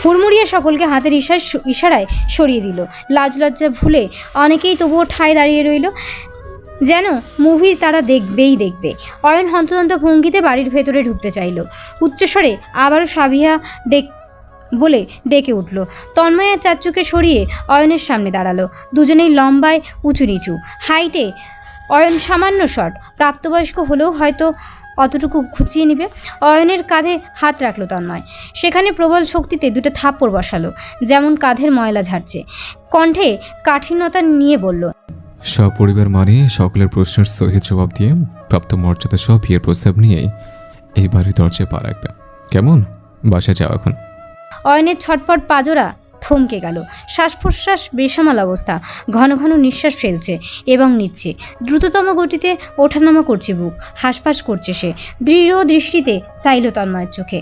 হুড়মুড়িয়ে সকলকে হাতের ইশারায় সরিয়ে দিল। লাজ লজ্জা ভুলে অনেকেই তবুও ঠায় দাঁড়িয়ে রইল, যেন মুভি তারা দেখবে। অয়ন হন্তদন্ত ভঙ্গিতে বাড়ির ভেতরে ঢুকতে চাইল। উচ্চস্বরে আবারও সাবিহা বলে ডেকে উঠল। তন্ময় আর চাচ্চুকে সরিয়ে অয়নের সামনে দাঁড়ালো। দুজনেই লম্বায় উঁচু নিচু, হাইটে অয়ন সামান্য শর্ট, প্রাপ্তবয়স্ক হলেও হয়তো অতটুকু খুঁচিয়ে নিবে। অয়নের কাঁধে হাত রাখলো তন্ময়, সেখানে প্রবল শক্তিতে দুটো থাপ্পড় বসালো, যেমন কাঁধের ময়লা ঝাড়ছে। কণ্ঠে কাঠিন্যতা নিয়ে বলল, সপরিবার মানে সকলের প্রশ্নের সহিত জবাব দিয়ে প্রাপ্ত মর্যাদা সহ বিয়ের প্রস্তাব নিয়ে এই বাড়ির দরজায় পা রাখবে। কেমন? বাসা যাও এখন। অয়নের ছটপট পাজোরা থমকে গেল। শ্বাস প্রশ্বাস বেসামাল অবস্থা, ঘন ঘন নিঃশ্বাস ফেলছে এবং নিচ্ছে। দ্রুততম গতিতে ওঠানামা করছে বুক, হাঁসফাঁস করছে সে। দৃঢ় দৃষ্টিতে চাইল তন্ময়ের চোখে।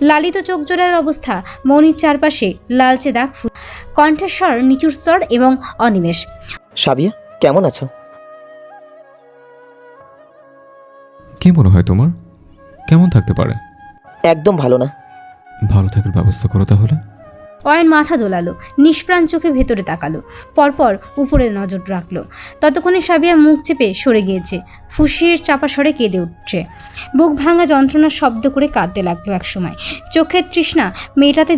লালিত চোখ জোড়ার অবস্থা, মনির চারপাশে লালচে দাগ, কণ্ঠস্বর নিচুর স্তর এবং অনিমেষ। সাবিয়া, কেমন আছো? কি মনে হয় তোমার? কেমন থাকতে পারে? একদম ভালো না। ভালো থাকার ব্যবস্থা করো তাহলে। অয়ন মাথা দোলালো, নিষ্প্রাণ চোখে ভেতরে তাকালো, পরপর উপরে নজর রাখলো। ততক্ষণে সাবিয়া মুখ চেপে সরে গিয়েছে, ফুঁসিয়ে চাপা স্বরে কেঁদে উঠছে। বুক ভাঙা যন্ত্রণার শব্দ করে কাঁদতে লাগলো একসময়। চোখের তৃষ্ণা মেটাতে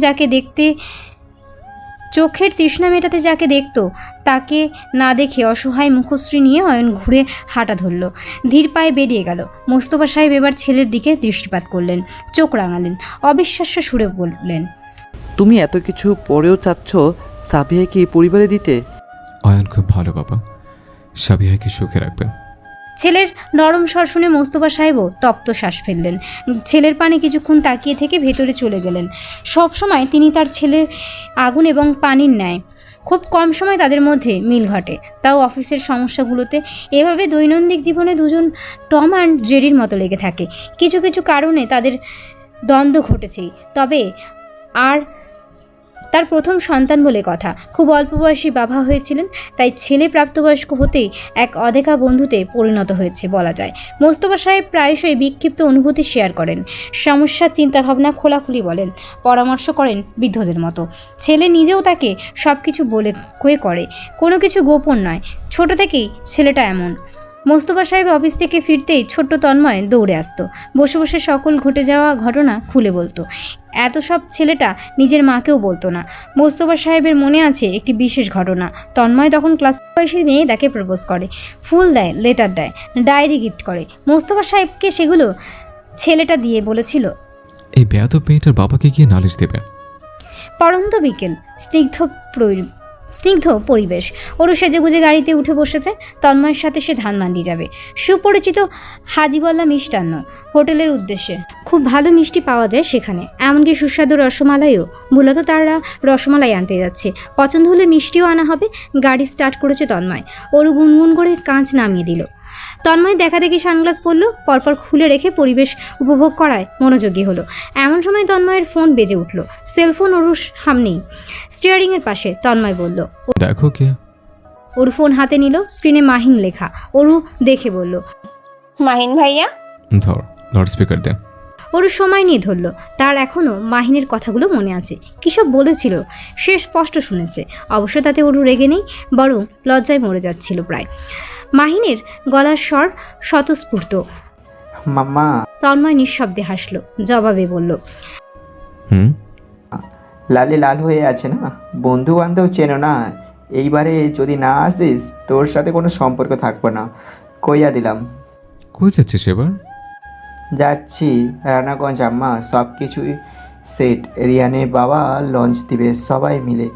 যাকে দেখতো তাকে না দেখে অসহায় মুখশ্রী নিয়ে অয়ন ঘুরে হাঁটা ধরল। ধীর পায়ে বেরিয়ে গেল। মোস্তফা সাহেব এবার ছেলের দিকে দৃষ্টিপাত করলেন, চোখ রাঙালেন, অবিশ্বাস্য সুরে বললেন, তুমি এত কিছু পরেও চাচ্ছ সাবিয়াকে পরিবারে দিতে? অয়ন খুব ভালো বাবা, সাবিয়াকে সুখে রাখবে। ছেলের নরম স্বর শুনে মোস্তফা সাহেবও তপ্ত শ্বাস ফেললেন। ছেলের পানে কিছুক্ষণ তাকিয়ে থেকে ভেতরে চলে গেলেন। সবসময় তিনি তার ছেলের আগুন এবং পানির ন্যায়। খুব কম সময় তাদের মধ্যে মিল ঘটে, তাও অফিসের সমস্যাগুলোতে। এভাবে দৈনন্দিন জীবনে দুজন টম অ্যান্ড জেরির মতো লেগে থাকে। কিছু কিছু কারণে তাদের দ্বন্দ্ব ঘটেছেই, তবে আর তার প্রথম সন্তান বলে কথা। খুব অল্প বয়সী বাবা হয়েছিলেন, তাই ছেলে প্রাপ্তবয়স্ক হতেই এক অদেখা বন্ধুতে পরিণত হয়েছে বলা যায়। মোস্তফা সাহেব প্রায়শই বিক্ষিপ্ত অনুভূতি শেয়ার করেন, সমস্যার চিন্তাভাবনা খোলাখুলি বলেন, পরামর্শ করেন বৃদ্ধদের মতো। ছেলে নিজেও তাকে সব কিছু বলে কয়ে করে, কোনো কিছু গোপন নয়। ছোট থেকেই ছেলেটা এমন। মোস্তফা সাহেব অফিস থেকে ফিরতেই ছোট্ট তন্ময় দৌড়ে আসতো, বসে বসে সকল ঘটে যাওয়া ঘটনা খুলে বলতো। এত সব ছেলেটা নিজের মাকেও বলতো না। মোস্তফা সাহেবের মনে আছে একটি বিশেষ ঘটনা। তন্ময় তখন ক্লাস বয়সী মেয়ে তাকে প্রপোজ করে, ফুল দেয়, লেটার দেয়, ডায়েরি গিফট করে। মোস্তফা সাহেবকে সেগুলো ছেলেটা দিয়ে বলেছিল, এই বেয়াদব মেয়েটার বাবাকে গিয়ে নালিশ দেবে। পরন্ত বিকেল, স্নিগ্ধ পরিবেশ। ওরু সেজেগুজে গাড়িতে উঠে বসেছে। তন্ময়ের সাথে সে ধানমান্ডি যাবে, সুপরিচিত হাজিবল্লা মিষ্টান্ন হোটেলের উদ্দেশ্যে। খুব ভালো মিষ্টি পাওয়া যায় সেখানে, এমনকি সুস্বাদু রসমালাইও। মূলত তারা রসমালাই আনতে যাচ্ছে, পছন্দ হলে মিষ্টিও আনা হবে। গাড়ি স্টার্ট করেছে তন্ময়। ওরু গুনগুন করে কাঁচ নামিয়ে দিল। তন্ময় দেখা দেখি সানগ্লাস পরল, পরপর খুলে রেখে পরিবেশ উপভোগ করায় মনোযোগী হলো। এমন সময় তন্ময়ের ফোন বেজে উঠল। সেলফোন ওরুর সামনেই, স্টিয়ারিংয়ের পাশে। তন্ময় বলল, দেখো কে। ওর ফোন হাতে নিল, স্ক্রিনে মাহিন লেখা। ওরু দেখে বলল, মাহিন ভাইয়া। ধর, লাউড স্পিকার দে। ওরু সময় নিয়ে ধরল। তার এখনও মাহিনের কথাগুলো মনে আছে, কী সব বলেছিল সে স্পষ্ট শুনেছে। অবশ্য তাতে ওরু রেগে নেই, বরং লজ্জায় মরে যাচ্ছিল প্রায়। মাহিনের গলার স্বর স্বতঃস্ফূর্ত। মাম্মা। তন্ময় নিঃশব্দে হাসল, জবাবে বলল, লালে লাল হয়ে আছে না, বন্ধু বান্ধব চেনো না, এইবারে যদি না আসিস তোর সাথে কোনো সম্পর্ক থাকবো না, কইয়া দিলাম। কই যাচ্ছিস এবার? যাচ্ছি রানাগঞ্জ আম্মা, সব কিছুই সেট। রিয়ানের বাবা লঞ্চ দিবে, সবাই মিলে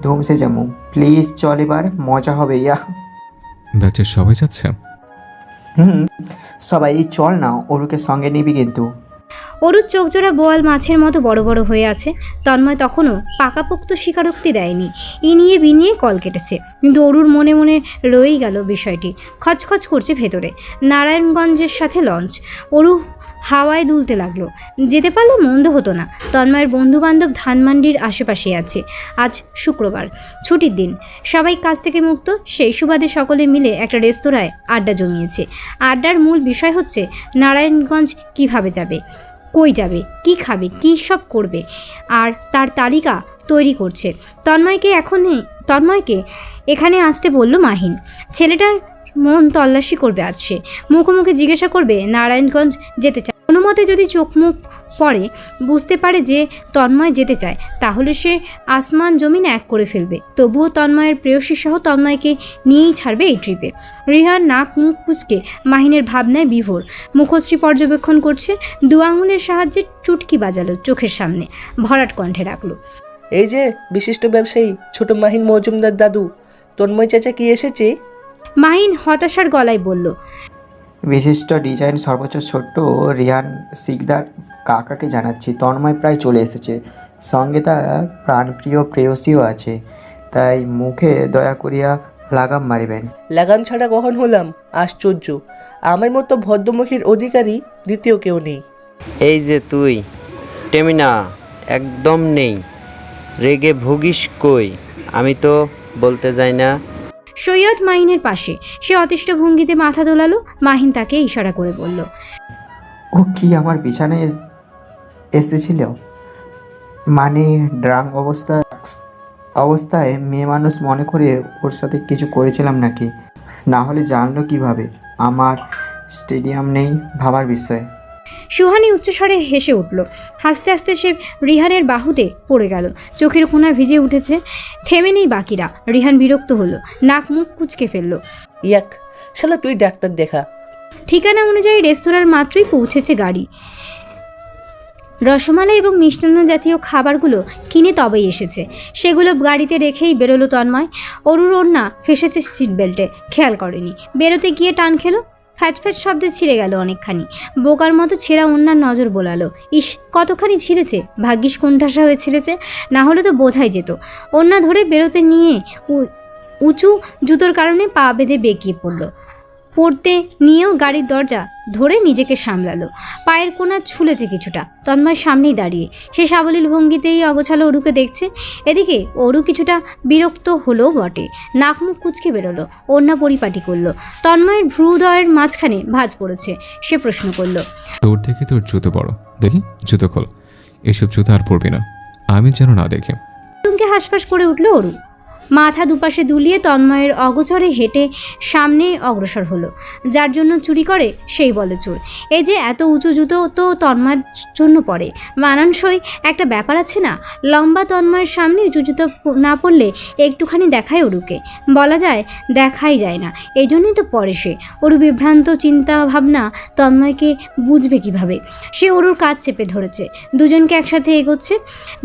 ধুমসে যাবো। প্লিজ চল, এবার মজা হবে। ইয়া ব্যাচের সবাই যাচ্ছে? সবাই চল না, ওরুকে সঙ্গে নিবি কিন্তু। অরুর চোখজোড়া বোয়াল মাছের মতো বড় বড় হয়ে আছে। তন্ময় তখনও পাকাপোক্ত স্বীকারোক্তি দেয়নি, ইনিয়ে বিনিয়ে কল কেটেছে। কিন্তু অরুর মনে মনে রয়েই গেল বিষয়টি, খচখচ করছে ভেতরে। নারায়ণগঞ্জের সাথে লঞ্চ। অরু হাওয়ায় দুলতে লাগলো। যেতে পারলে মন্দ হতো না। তন্ময়ের বন্ধুবান্ধব ধানমান্ডির আশেপাশে আছে। আজ শুক্রবার, ছুটির দিন, সবাই কাজ থেকে মুক্ত। সেই সুবাদে সকলে মিলে একটা রেস্তোরাঁয় আড্ডা জমিয়েছে। আড্ডার মূল বিষয় হচ্ছে নারায়ণগঞ্জ কিভাবে যাবে, কই যাবে, কি খাবে, কী সব করবে, আর তার তালিকা তৈরি করছে। তন্ময়কে এখানে আসতে বলল মাহিন। ছেলেটার মন তল্লাশি করবে আজ সে। মুখোমুখি জিজ্ঞাসা করবে নারায়ণগঞ্জ যেতে চায়। কোনো মতে যদি চোখ মুখ পড়ে, বুঝতে পারে যে তন্ময় যেতে চায়, তাহলে সে আসমান জমিন এক করে ফেলবে। তবুও তন্ময়ের প্রেয়সী সহ তন্ময়কে নিয়েই ছাড়বে এই ট্রিপে। রিহান নাক মুখ কুচকে মাহিনের ভাবনায় বিভোর। মুখশ্রী পর্যবেক্ষণ করছে। দু আঙুলের সাহায্যে চুটকি বাজালো চোখের সামনে, ভরাট কণ্ঠে রাখলো, এই যে বিশিষ্ট ব্যবসায়ী ছোট মাহিন মজুমদার দাদু, তন্ময় চাচা কি এসেছে? মাহিন হতাশার গলায় বলল, বিশিষ্ট ডিজাইন সর্বোচ্চ ছোট্ট রিয়ান সিকদার কাকাকে জানাচ্ছি তন্ময় প্রায় চলে এসেছে। সঙ্গে তার প্রাণপ্রিয় প্রেয়সীও আছে, তাই মুখে দয়া করিয়া লাগাম মারিবেন। লাগাম ছাড়া কখন হলাম? আশ্চর্য, আমার মতো ভদ্রমুখীর অধিকারী দ্বিতীয় কেউ নেই। এই যে তুই, স্টেমিনা একদম নেই, রেগে ভুগিস কই? আমি তো বলতে যাই না। সৈয়দ মাহিনের পাশে। সে অতিষ্ঠ ভঙ্গিতে মাথা দোলালো। মাহিন তাকে ইশারা করে বলল, ও কি আমার বিছানায় এসেছিল? মানে ড্রাং অবস্থায় মেয়ে মানুষ মনে করে ওর সাথে কিছু করেছিলাম নাকি? না হলে জানলো কিভাবে আমার স্টেডিয়াম নেই ভাবার বিষয়। সুহানি উচ্চস্বরে হেসে উঠল। হাসতে হাসতে সে রিহানের বাহুতে পড়ে গেল। চোখের কোণা ভিজে উঠেছে। থেমে নেই বাকিরা। রিহান বিরক্ত হলো, নাক মুখ কুচকে ফেলল। ইয়াক, শালা তুই ডাক্তার দেখা। ঠিকানা অনুযায়ী রেস্তোরাঁর মাত্রই পৌঁছেছে গাড়ি। রসমালাই এবং মিষ্টান্ন জাতীয় খাবারগুলো কিনে তবেই এসেছে। সেগুলো গাড়িতে রেখেই বেরোলো তন্ময়। অরুর ওড়না ফেসেছে সিট বেল্টে, খেয়াল করেনি। বেরোতে গিয়ে টান খেলো। ফ্যাচ ফ্যাচ শব্দে ছিঁড়ে গেল অনেকখানি। বোকার মতো ছেঁড়া ওড়নার নজর বোলালো। ইস, কতখানি ছিঁড়েছে! ভাগ্যিস কোণঠাসা হয়ে ছিঁড়েছে, না হলে তো বোঝাই যেত। ওড়না ধরে বেরোতে নিয়ে উঁচু জুতোর কারণে পা বেঁধে বেঁকিয়ে পড়তে নিয়েও গাড়ির দরজা ধরে নিজেকে সামলালো। পায়ের কোণা ছুলেছে কিছুটা। তন্ময় সামনেই দাঁড়িয়ে, সে সাবলীল ভঙ্গিতেই অগোছালো অরুকে দেখছে। এদিকে অরু কিছুটা বিরক্ত হলো বটে। নাক মুখ কুচকে বেরোলো, ওড়না পরিপাটি করলো। তন্ময়ের ভ্রুদয়ের মাঝখানে ভাঁজ পড়েছে। সে প্রশ্ন করলো, তোর থেকে তোর জুতো বড়, দেখি জুতো খোল। এসব জুতো আর পরবি না, আমি যেন না দেখে। টুমকে হাঁসফাঁস করে উঠল অরু। মাথা দুপাশে দুলিয়ে তন্ময়ের অগোচরে হেঁটে সামনে অগ্রসর হলো। যার জন্য চুরি করে সেই বলে চোর। এই যে এত উঁচু জুতো তো তন্ময়ের জন্য পরে, মানানসই একটা ব্যাপার আছে না? লম্বা তন্ময়ের সামনে উঁচু জুতো না পরলে একটুখানি দেখায় অরুকে, বলা যায় দেখাই যায় না। এই জন্যই তো পরে সে। অরু বিভ্রান্ত চিন্তা ভাবনা তন্ময়কে বুঝবে কিভাবে। সে অরুর কাজ চেপে ধরেছে। দুজনকে একসাথে এগোচ্ছে।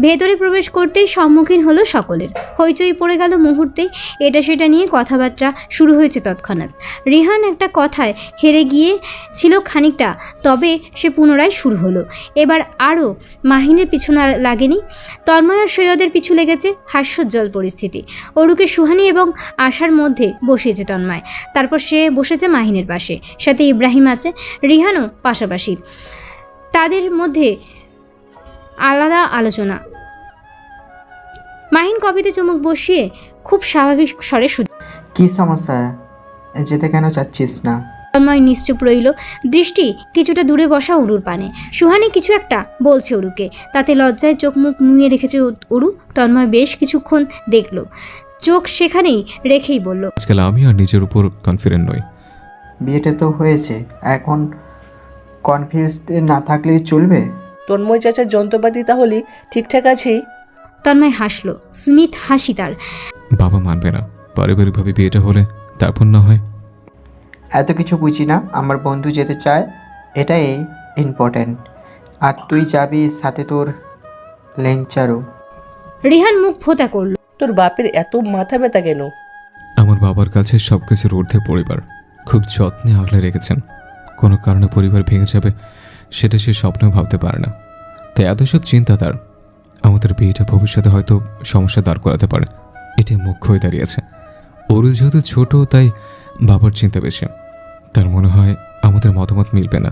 ভেতরে প্রবেশ করতেই সম্মুখীন হলো সকলের। হইচই পড়ে গেল মুহূর্তেই। এটা সেটা নিয়ে কথাবার্তা শুরু হয়েছে তৎক্ষণাৎ। রিহান একটা কথায় হেরে গিয়ে ছিল খানিকটা, তবে সে পুনরায় শুরু হলো। এবার আরও মাহিনের পিছু না লাগেনি, তন্ময় আর সৈয়দের পিছু লেগেছে। হাস্যোজ্জ্বল পরিস্থিতি। অরুকে সুহানি এবং আশার মধ্যে বসিয়েছে তন্ময়। তারপর সে বসেছে মাহিনের পাশে, সাথে ইব্রাহিম আছে, রিহানও পাশাপাশি। তাদের মধ্যে আলাদা আলোচনা। মাহিন কফিতে চুমুক বসিয়ে খুব স্বাভাবিক স্বরে শুধু, কি সমস্যা? যেতে কেন চাচ্ছিস না? তন্ময় নিশ্চুপ রইল, দৃষ্টি কিছুটা দূরে বসা অরুর পানে। সুহানি কিছু একটা বলছে অরুকে, তাতে লজ্জায় চোখ মুখ নুয়ে রেখেছে অরু। তন্ময় বেশ কিছুক্ষণ দেখল, চোখ সেখানেই রেখেই বলল, আজকাল আমি আর নিজের উপর কনফিডেন্ট নই। বিয়েটা তো হয়েছে, এখন কনফিউজ না থাকলে চলবে? তন্ময় চাচার যন্ত্রপাতি তাহলে ঠিকঠাক আছে? তন্ময় হাসলো, স্মিত হাসি তার। বাবা মানবে না, পারিবারিকভাবে বিয়েটা হলে তারপর না হয়। এত কিছু বুঝি না, আমার বন্ধু যেতে চায়, এটাই ইম্পর্ট্যান্ট। আর তুই যাবি সাথে তোর লেংচারও। রিহান মুখ ফোঁতা করল। তোর বাপের এত মাথা ব্যথা কেন? আমার বাবার কাছে সব কিছুর ঊর্ধ্বে পরিবার, খুব যত্নে আগলে রেখেছেন। কোনো কারণে পরিবার ভেঙে যাবে সেটা সে স্বপ্নেও ভাবতে পারে না, তাই এত সব চিন্তা তার। আমাদের বিয়েটা ভবিষ্যতে হয়তো সমস্যা দাঁড় করাতে পারে, এটাই মুখ্য হয়ে দাঁড়িয়েছে। ওর যেহেতু ছোট, তাই বাবার চিন্তা বেশি। তার মনে হয় আমাদের মতামত মিলবে না,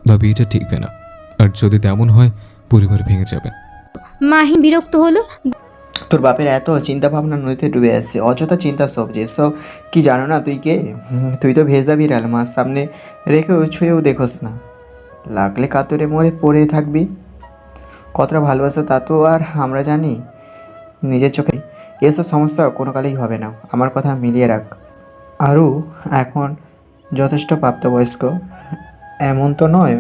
বা বিয়েটা টিকবে না। আর যদি তেমন হয় পরিবার ভেঙে যাবে। মাহিন বিরক্ত হলো। তোর বাপের এত চিন্তা ভাবনা নদীতে ডুবে আছে, অযথা চিন্তা সব যেসব কি জানো না তুই কে? তুই তো ভেজা বিড়াল, মাছ সামনে রেখেও ছুঁয়েও দেখোস না, লাগলে কাতরে মরে পড়ে থাকবি। কতটা ভালোবাসা তা তো আর আমরা জানি নিজের চোখে। এসব সমস্যা কোনো কালেই হবে না, আমার কথা মিলিয়ে রাখ। আরও এখন যথেষ্ট প্রাপ্তবয়স্ক, এমন তো নয়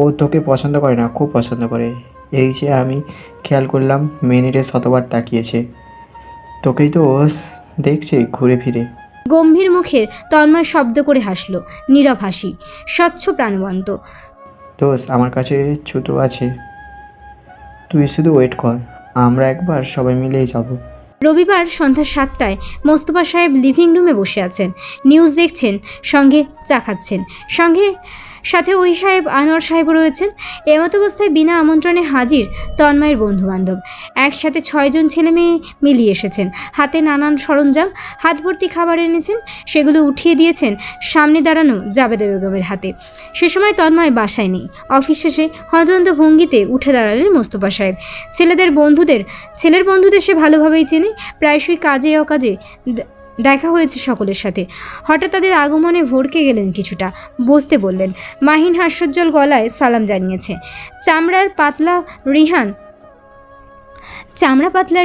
ও তোকে পছন্দ করে না, খুব পছন্দ করে। এই যে আমি খেয়াল করলাম মিনিটে শতবার তাকিয়েছে, তোকেই তো দেখছে ঘুরে ফিরে। গম্ভীর মুখের তন্ময় শব্দ করে হাসল, নীরব হাসি, স্বচ্ছ প্রাণবন্ত। দোষ আমার কাছে ছুতো আছে, তুই শুধু ওয়েট কর, আমরা একবার সবাই মিলেই যাব। রবিবার সন্ধ্যা 7টায় মোস্তফা সাহেব লিভিং রুমে বসে আছেন, নিউজ দেখছেন, সঙ্গে চা খাচ্ছেন। সাথে ওই সাহেব আনোয়ার সাহেবও রয়েছেন। এমত অবস্থায় বিনা আমন্ত্রণে হাজির তন্ময়ের বন্ধুবান্ধব। একসাথে 6 জন ছেলে মেয়ে মিলিয়ে এসেছেন, হাতে নানান সরঞ্জাম, হাত ভর্তি খাবার এনেছেন, সেগুলো উঠিয়ে দিয়েছেন সামনে দাঁড়ানো জাবেদা বেগমের হাতে। সে সময় তন্ময় বাসায় নেই। অফিস শেষে হতন্ত ভঙ্গিতে উঠে দাঁড়ালেন মোস্তফা সাহেব। ছেলের বন্ধুদের সে ভালোভাবেই চেনে, প্রায়শই কাজে অকাজে দেখা হয়েছে সকলের সাথে। হঠাৎ তাদের আগমনে ভড়কে গেলেন কিছুটা, বসতে বললেন। মাহিন হাস্যোজ্জ্বল গলায় সালাম জানিয়েছে। চামড়া পাতলা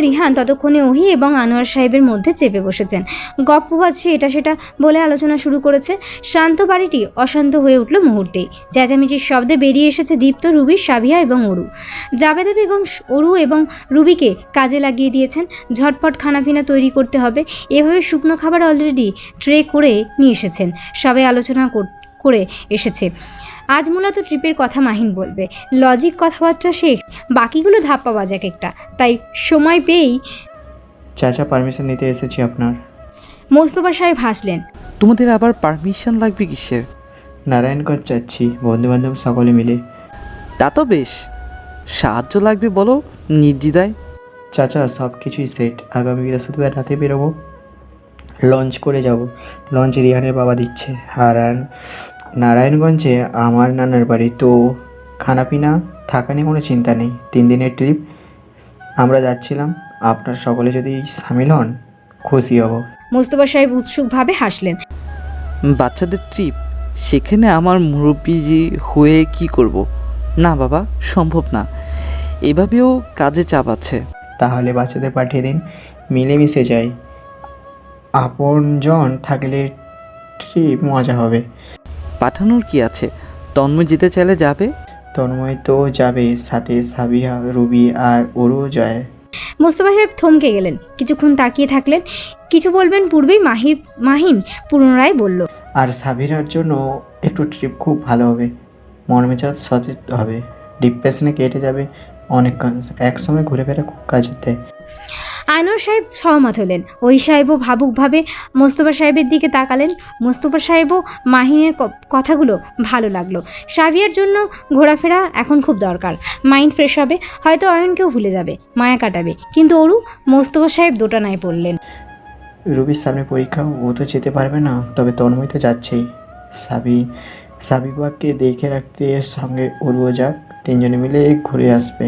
রিহান ততক্ষণে ওহি এবং আনোয়ার সাহেবের মধ্যে চেপে বসেছেন। গপ্প বাজছে, এটা সেটা বলে আলোচনা শুরু করেছে। শান্ত বাড়িটি অশান্ত হয়ে উঠল মুহূর্তেই। চেঁচামেচির শব্দে বেরিয়ে এসেছে দীপ্ত, রুবি, সাবিয়া এবং অরু। জাবেদা বেগম অরু এবং রুবিকে কাজে লাগিয়ে দিয়েছেন। ঝটপট খানাপিনা তৈরি করতে হবে, এভাবে শুকনো খাবার অলরেডি ট্রে করে নিয়ে এসেছেন। সবাই আলোচনা করে এসেছে। আজ মূলত ট্রিপের কথা মাহিন বলবে, লজিক কথাবার্তা শেখ, বাকিগুলো ধাপ্পা বাজাক একটা। তাই সময় পেয়েই চাচা পারমিশন নিতে এসেছি আপনার। মোস্তফা সাহেব হাসলেন। তোমাদের আবার পারমিশন লাগবে কিসের? নারায়ণগঞ্জ যাচ্ছি, বন্ধুবান্ধব সকলে মিলে। তা তো বেশ, সাহায্য লাগবে বলো নির্দ্বিধায়। চাচা সব কিছুই সেট, আগামী বৃহস্পতিবার রাতে বেরোবো, লঞ্চ করে যাব। লঞ্চ রিহানের বাবা দিচ্ছে। আর নারায়ণগঞ্জে আমার নানার বাড়ি, তো খানাপিনা থাকা নিয়ে কোনো চিন্তা নেই। 3 দিনের ট্রিপ আমরা যাচ্ছিলাম, আপনার সকলে যদি সামিল হন খুশি হব। মোস্তফা সাহেব উৎসুকভাবে হাসলেন। বাচ্চাদের ট্রিপ, সেখানে আমার মুরব্বি হয়ে কি করব? না বাবা, সম্ভব না, এভাবেও কাজে চাপ আছে। তাহলে বাচ্চাদের পাঠিয়ে দিন, মিলেমিশে যাই। আপনজন থাকলে ট্রিপ মজা হবে। পাঠানোর কি আছে, তন্ময় যেতে চাইলে যাবে। তন্ময় তো যাবে, সাথে সাবিয়া, রুবি আর ওরও যায়। মোস্তফা সাহেব থমকে গেলেন, কিছুক্ষণ তাকিয়ে থাকলেন। কিছু বলবেন পূর্বেই মাহিন পুনরায় বলল, আর সাবিরার জন্য একটু ট্রিপ খুব ভালো হবে, মন মেজাজ সচেত হবে, ডিপ্রেশনে কেটে যাবে অনেক। একসময় ঘুরে ফেরা খুব কাজে দেয়। আনোয়ার সাহেব সহমত হলেন। ওই সাহেবও ভাবুকভাবে মোস্তফা সাহেবের দিকে তাকালেন। মোস্তফা সাহেবও মাহিনের কথাগুলো ভালো লাগলো। সাবিয়ার জন্য ঘোরাফেরা এখন খুব দরকার, মাইন্ড ফ্রেশ হবে, হয়তো অয়নকেও ভুলে যাবে, মায়া কাটাবে। কিন্তু অরু, মোস্তফা সাহেব দোটানায় পড়লেন। রুবির সামনে পরীক্ষা, ও তো যেতে পারবে না, তবে তন্ময় তো যাচ্ছেই। সাবিবাকে দেখে রাখতে সঙ্গে ওরও যাক, 3 জনে মিলে ঘুরে আসবে।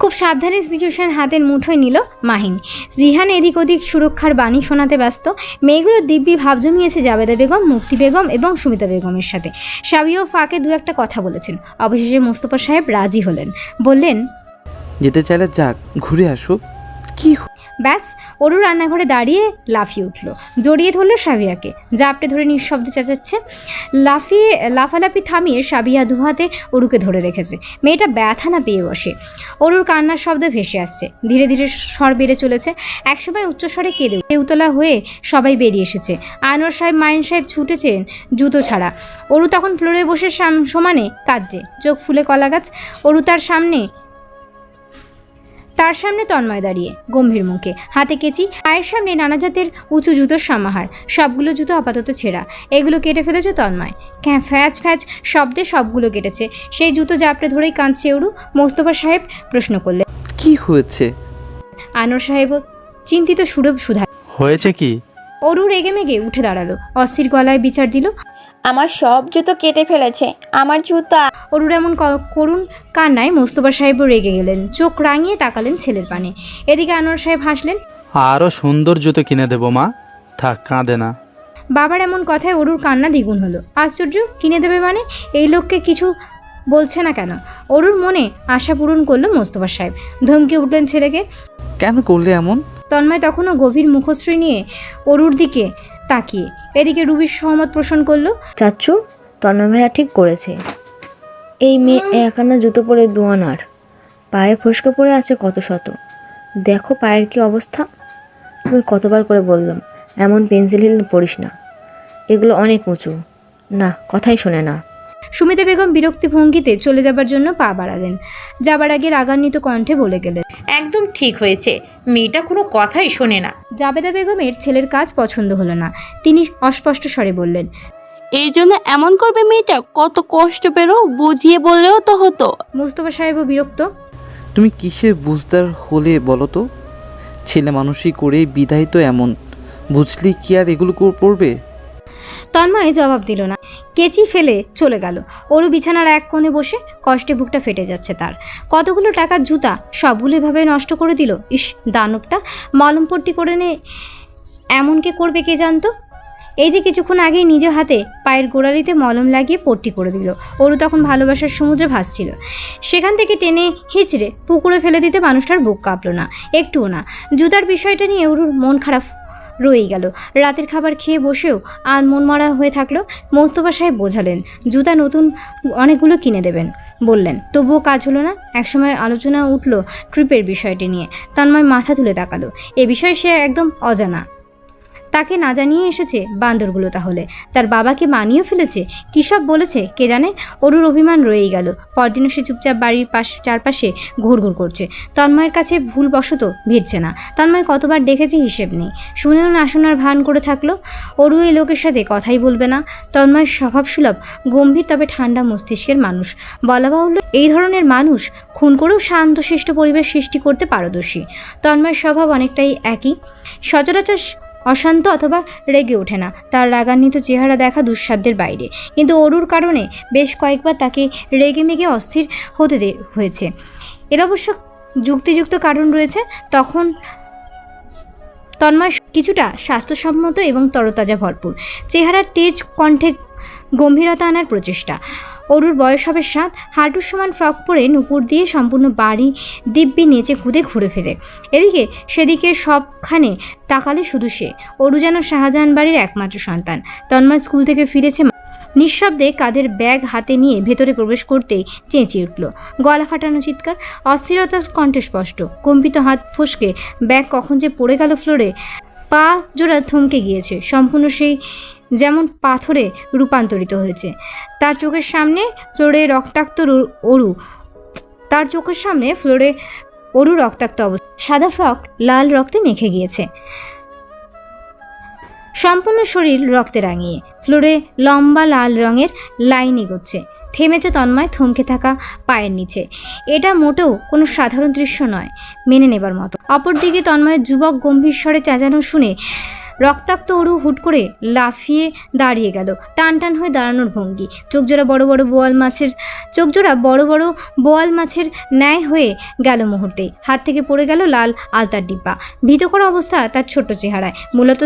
খুব সাবধানে সিচুয়েশন হাতের মুঠোয় নিল মাহিন। রিহান এদিক ওদিক সুরক্ষার বাণী শোনাতে ব্যস্ত। মেয়েগুলো দিব্যি ভাব জমিয়েছে জাবেদা বেগম, মুক্তি বেগম এবং সুমিতা বেগমের সাথে। সাবিও ফাঁকে 2-1 কথা বলেছেন। অবশেষে মোস্তফা সাহেব রাজি হলেন, বললেন, যেতে চাইলে যাক, ঘুরে আসুক। কি ব্যাস। অরু রান্নাঘরে দাঁড়িয়ে লাফিয়ে উঠল, জড়িয়ে ধরল সাবিয়াকে, জাপটে ধরে নিঃশব্দে চেঁচাচ্ছে। লাফালাফি থামিয়ে সাবিয়া দুহাতে অরুকে ধরে রেখেছে। মেয়েটা ব্যথা না পেয়ে বসে। অরুর কান্নার শব্দ ভেসে আসছে, ধীরে ধীরে স্বর বেড়ে চলেছে। একসময় উচ্চস্বরে কেঁদে উতলা হয়ে সবাই বেরিয়ে এসেছে। আনোয়ার সাহেব, মাইন সাহেব ছুটেছেন জুতো ছাড়া। অরু তখন ফ্লোরে বসে সমানে কাঁদছে, চোখ ফুলে কলা গাছ। অরু তার সামনে তন্ময় দাঁড়িয়ে, গম্ভীর মুখে, হাতে কেচি, পায়ের সামনে নানা জাতের উঁচু জুতোর সমাহার। সবগুলো জুতো আপাতত ছেঁড়া, এগুলো কেটে ফেলেছে তন্ময়। ফ্যাচ ফ্যাচ শব্দে সবগুলো কেটেছে। সেই জুতো জাপড়ে ধরেই কাঁদছে অরু। মোস্তফা সাহেব প্রশ্ন করলেন, কি হয়েছে? আনোয়ার সাহেব চিন্তিত সুরে শুধা। হয়েছে কি? অরু রেগে মেগে উঠে দাঁড়ালো, অস্থির গলায় বিচার দিল, আমার সব জুতো কেটে ফেলেছে, আমার জুতা। অরুর এমন করুণ কান্নায় মোস্তফা সাহেবও রেগে গেলেন, চোখ রাঙিয়ে তাকালেন ছেলের পানে। এদিকে আনোয়ার সাহেব হাসলেন। আরও সুন্দর জুতো কিনে দেবো মা, থাক কাঁদে না। বাবার এমন কথায় অরুর কান্না দ্বিগুণ হলো। আশ্চর্য, কিনে দেবে মানে? এই লোককে কিছু বলছে না কেন? অরুর মনে আশা পূরণ করলো মোস্তফা সাহেব। ধমকে উঠলেন ছেলেকে। কেন করলে এমন? তন্ময় তখনও গভীর মুখশ্রী নিয়ে অরুর দিকে তাকিয়ে। এদিকে রুবি সহমত পোষণ করলো। চাচ্চু, তন্ময় ভাইয়া ঠিক করেছে। এই মেয়ে একানা জুতো পরে দুয়ানার, পায়ে ফসকে পড়ে আছে কত শত। দেখো পায়ের কি অবস্থা। তুমি কতবার করে বললাম এমন পেন্সিল হিল পড়িস না, এগুলো অনেক উঁচু। না, কথাই শোনে না। সুমিতা বেগম বিরক্তি ভঙ্গিতে চলে যাবার জন্য পা বাড়ালেন। যাবার আগে রাগান্বিত কণ্ঠে বলে গেলেন, একদম ঠিক হয়েছে, মেয়েটা কোনো কথাই শোনে না। জাবেদা বেগমের ছেলের কাজ পছন্দ হলো না। তিনি অস্পষ্ট স্বরে বললেন, এই জন্য এমন করবে মেয়েটা? কত কষ্ট পেরো, বুঝিয়ে বললেও তো হতো। মোস্তফা সাহেবও বিরক্ত। তুমি কিসের বুঝদার হলে বলো তো? ছেলে মানুষই করে বিদায় তো এমন, বুঝলি কি আর এগুলো পড়বে? তন্ময় জবাব দিল না, কেচি ফেলে চলে গেল। ওরু বিছানার এক কোণে বসে কষ্টে বুকটা ফেটে যাচ্ছে তার। কতগুলো টাকার জুতা সবগুলো এভাবে নষ্ট করে দিল। ইস, দানবটা মলমপট্টি করে নে এমনকে করবে কে জানতো। এই যে কিছুক্ষণ আগেই নিজ হাতে পায়ের গোড়ালিতে মলম লাগিয়ে পট্টি করে দিল। ওরু তখন ভালোবাসার সমুদ্রে ভাসছিল। সেখান থেকে টেনে হিচড়ে পুকুরে ফেলে দিতে মানুষটার বুক কাঁপলো না, একটুও না। জুতার বিষয়টা নিয়ে ওরুর মন খারাপ রয়েই গেল। রাতের খাবার খেয়ে বসেও আর মন মরা হয়ে থাকলো। মোস্তফা সাহেব বোঝালেন জুতা নতুন অনেকগুলো কিনে দেবেন বললেন, তবুও কাজ হলো না। একসময় আলোচনা উঠল ট্রিপের বিষয়টি নিয়ে। তন্ময় মাথা তুলে তাকালো। এ বিষয়ে সে একদম অজানা। তাকে না জানিয়ে এসেছে বান্দরগুলো, তাহলে তার বাবাকে মানিয়েও ফেলেছে। কী সব বলেছে কে জানে। অরুর অভিমান রয়েই গেল। পরদিনও সে চুপচাপ বাড়ির চারপাশে ঘুরঘুর করছে। তন্ময়ের কাছে ভুলবশত ভিড়ছে না। তন্ময় কতবার ডেকেছে হিসেব নেই। শুনেও না শোনার ভান করে থাকলো। অরু এই লোকের সাথে কথাই বলবে না। তন্ময় স্বভাবসুলভ গম্ভীর তবে ঠান্ডা মস্তিষ্কের মানুষ। বলা বাহুল্য, এই ধরনের মানুষ খুন করেও শান্তশিষ্ট পরিবেশ সৃষ্টি করতে পারদর্শী। তন্ময়ের স্বভাব অনেকটাই একই। সচরাচর অশান্ত অথবা রেগে ওঠে না। তার রাগান্বিত চেহারা দেখা দুঃসাধ্যের বাইরে। কিন্তু অরুর কারণে বেশ কয়েকবার তাকে রেগে মেগে অস্থির হতে হয়েছে। এর অবশ্য যুক্তিযুক্ত কারণ রয়েছে। তখন তন্ময় কিছুটা স্বাস্থ্যসম্মত এবং তরতাজা ভরপুর। চেহারার তেজ, কণ্ঠে গম্ভীরতা আনার প্রচেষ্টা। অরুর বয়স হবে 7। হাঁটুর সমান ফ্রক পরে নুপুর দিয়ে সম্পূর্ণ বাড়ি দিব্যি নেচে খুদে ঘুরে ফেরে। এদিকে সেদিকে সবখানে তাকালে শুধু সে। অরু যেন শাহজাহান বাড়ির একমাত্র সন্তান। তন্ময় স্কুল থেকে ফিরেছে। নিঃশব্দে কাঁধের ব্যাগ হাতে নিয়ে ভেতরে প্রবেশ করতেই চেঁচিয়ে উঠল। গলা ফাটানো চিৎকার, অস্থিরতা কণ্ঠে স্পষ্ট। কম্পিত হাত ফসকে ব্যাগ কখন যে পড়ে গেল ফ্লোরে। পা জোড়া থমকে গিয়েছে। সম্পূর্ণ সেই যেমন পাথরে রূপান্তরিত হয়েছে। তার চোখের সামনে ফ্লোরে রক্তাক্ত অবস্থা। সাদা ফ্রক লাল রক্তে মেখে গিয়েছে। সম্পূর্ণ শরীর রক্তে রাঙিয়ে ফ্লোরে লম্বা লাল রঙের লাইন এগোচ্ছে। থেমেছে তন্ময় থমকে থাকা পায়ের নিচে। এটা মোটেও কোনো সাধারণ দৃশ্য নয়, মেনে নেবার মতো। অপরদিকে তন্ময়ের যুবক গম্ভীর স্বরে চেঁচানো শুনে রক্তাক্ত অরু হুট করে লাফিয়ে দাঁড়িয়ে গেল। টান টান হয়ে দাঁড়ানোর ভঙ্গি। চোখজোড়া বড় বড় বোয়াল মাছের ন্যায় হয়ে গেল মুহূর্তেই। হাত থেকে পড়ে গেল লাল আলতার ডিব্বা। ভীতকর অবস্থা তার ছোট্ট চেহারায়। মূলত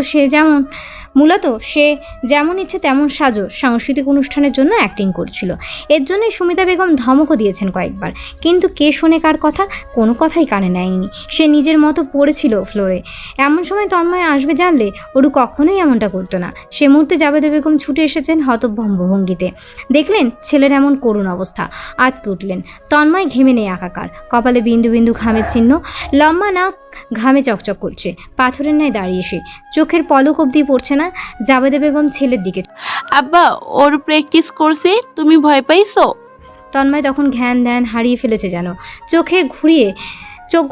সে যেমন ইচ্ছে তেমন সাজো সাংস্কৃতিক অনুষ্ঠানের জন্য অ্যাক্টিং করছিল। এর জন্যই সুমিতা বেগম ধমকও দিয়েছেন কয়েকবার। কিন্তু কে শোনে কার কথা? কোনো কথাই কানে নেয়নি। সে নিজের মতো পড়েছিল ফ্লোরে। এমন সময় তন্ময় আসবে জানলে অরু কখনোই এমনটা করতো না। সে মুহূর্তে জাবেদা বেগম ছুটে এসেছেন হতভম্ব ভঙ্গিতে। দেখলেন ছেলের এমন করুণ অবস্থা, আটকে উঠলেন। তন্ময় ঘেমে নেই একাকার। কপালে বিন্দু বিন্দু ঘামের চিহ্ন। লম্বা নাক ঘামে চকচক করছে। পাথরের ন্যায় দাঁড়িয়ে সে, চোখের পলক অবধি পড়ছে না। জাবেদা বেগম ছেলের দিকে, আব্বা ওর প্র্যাকটিস করছে, তুমি ভয় পাইছো? তন্ময় তখন জ্ঞান ধ্যান হারিয়ে ফেলেছে যেন। চোখ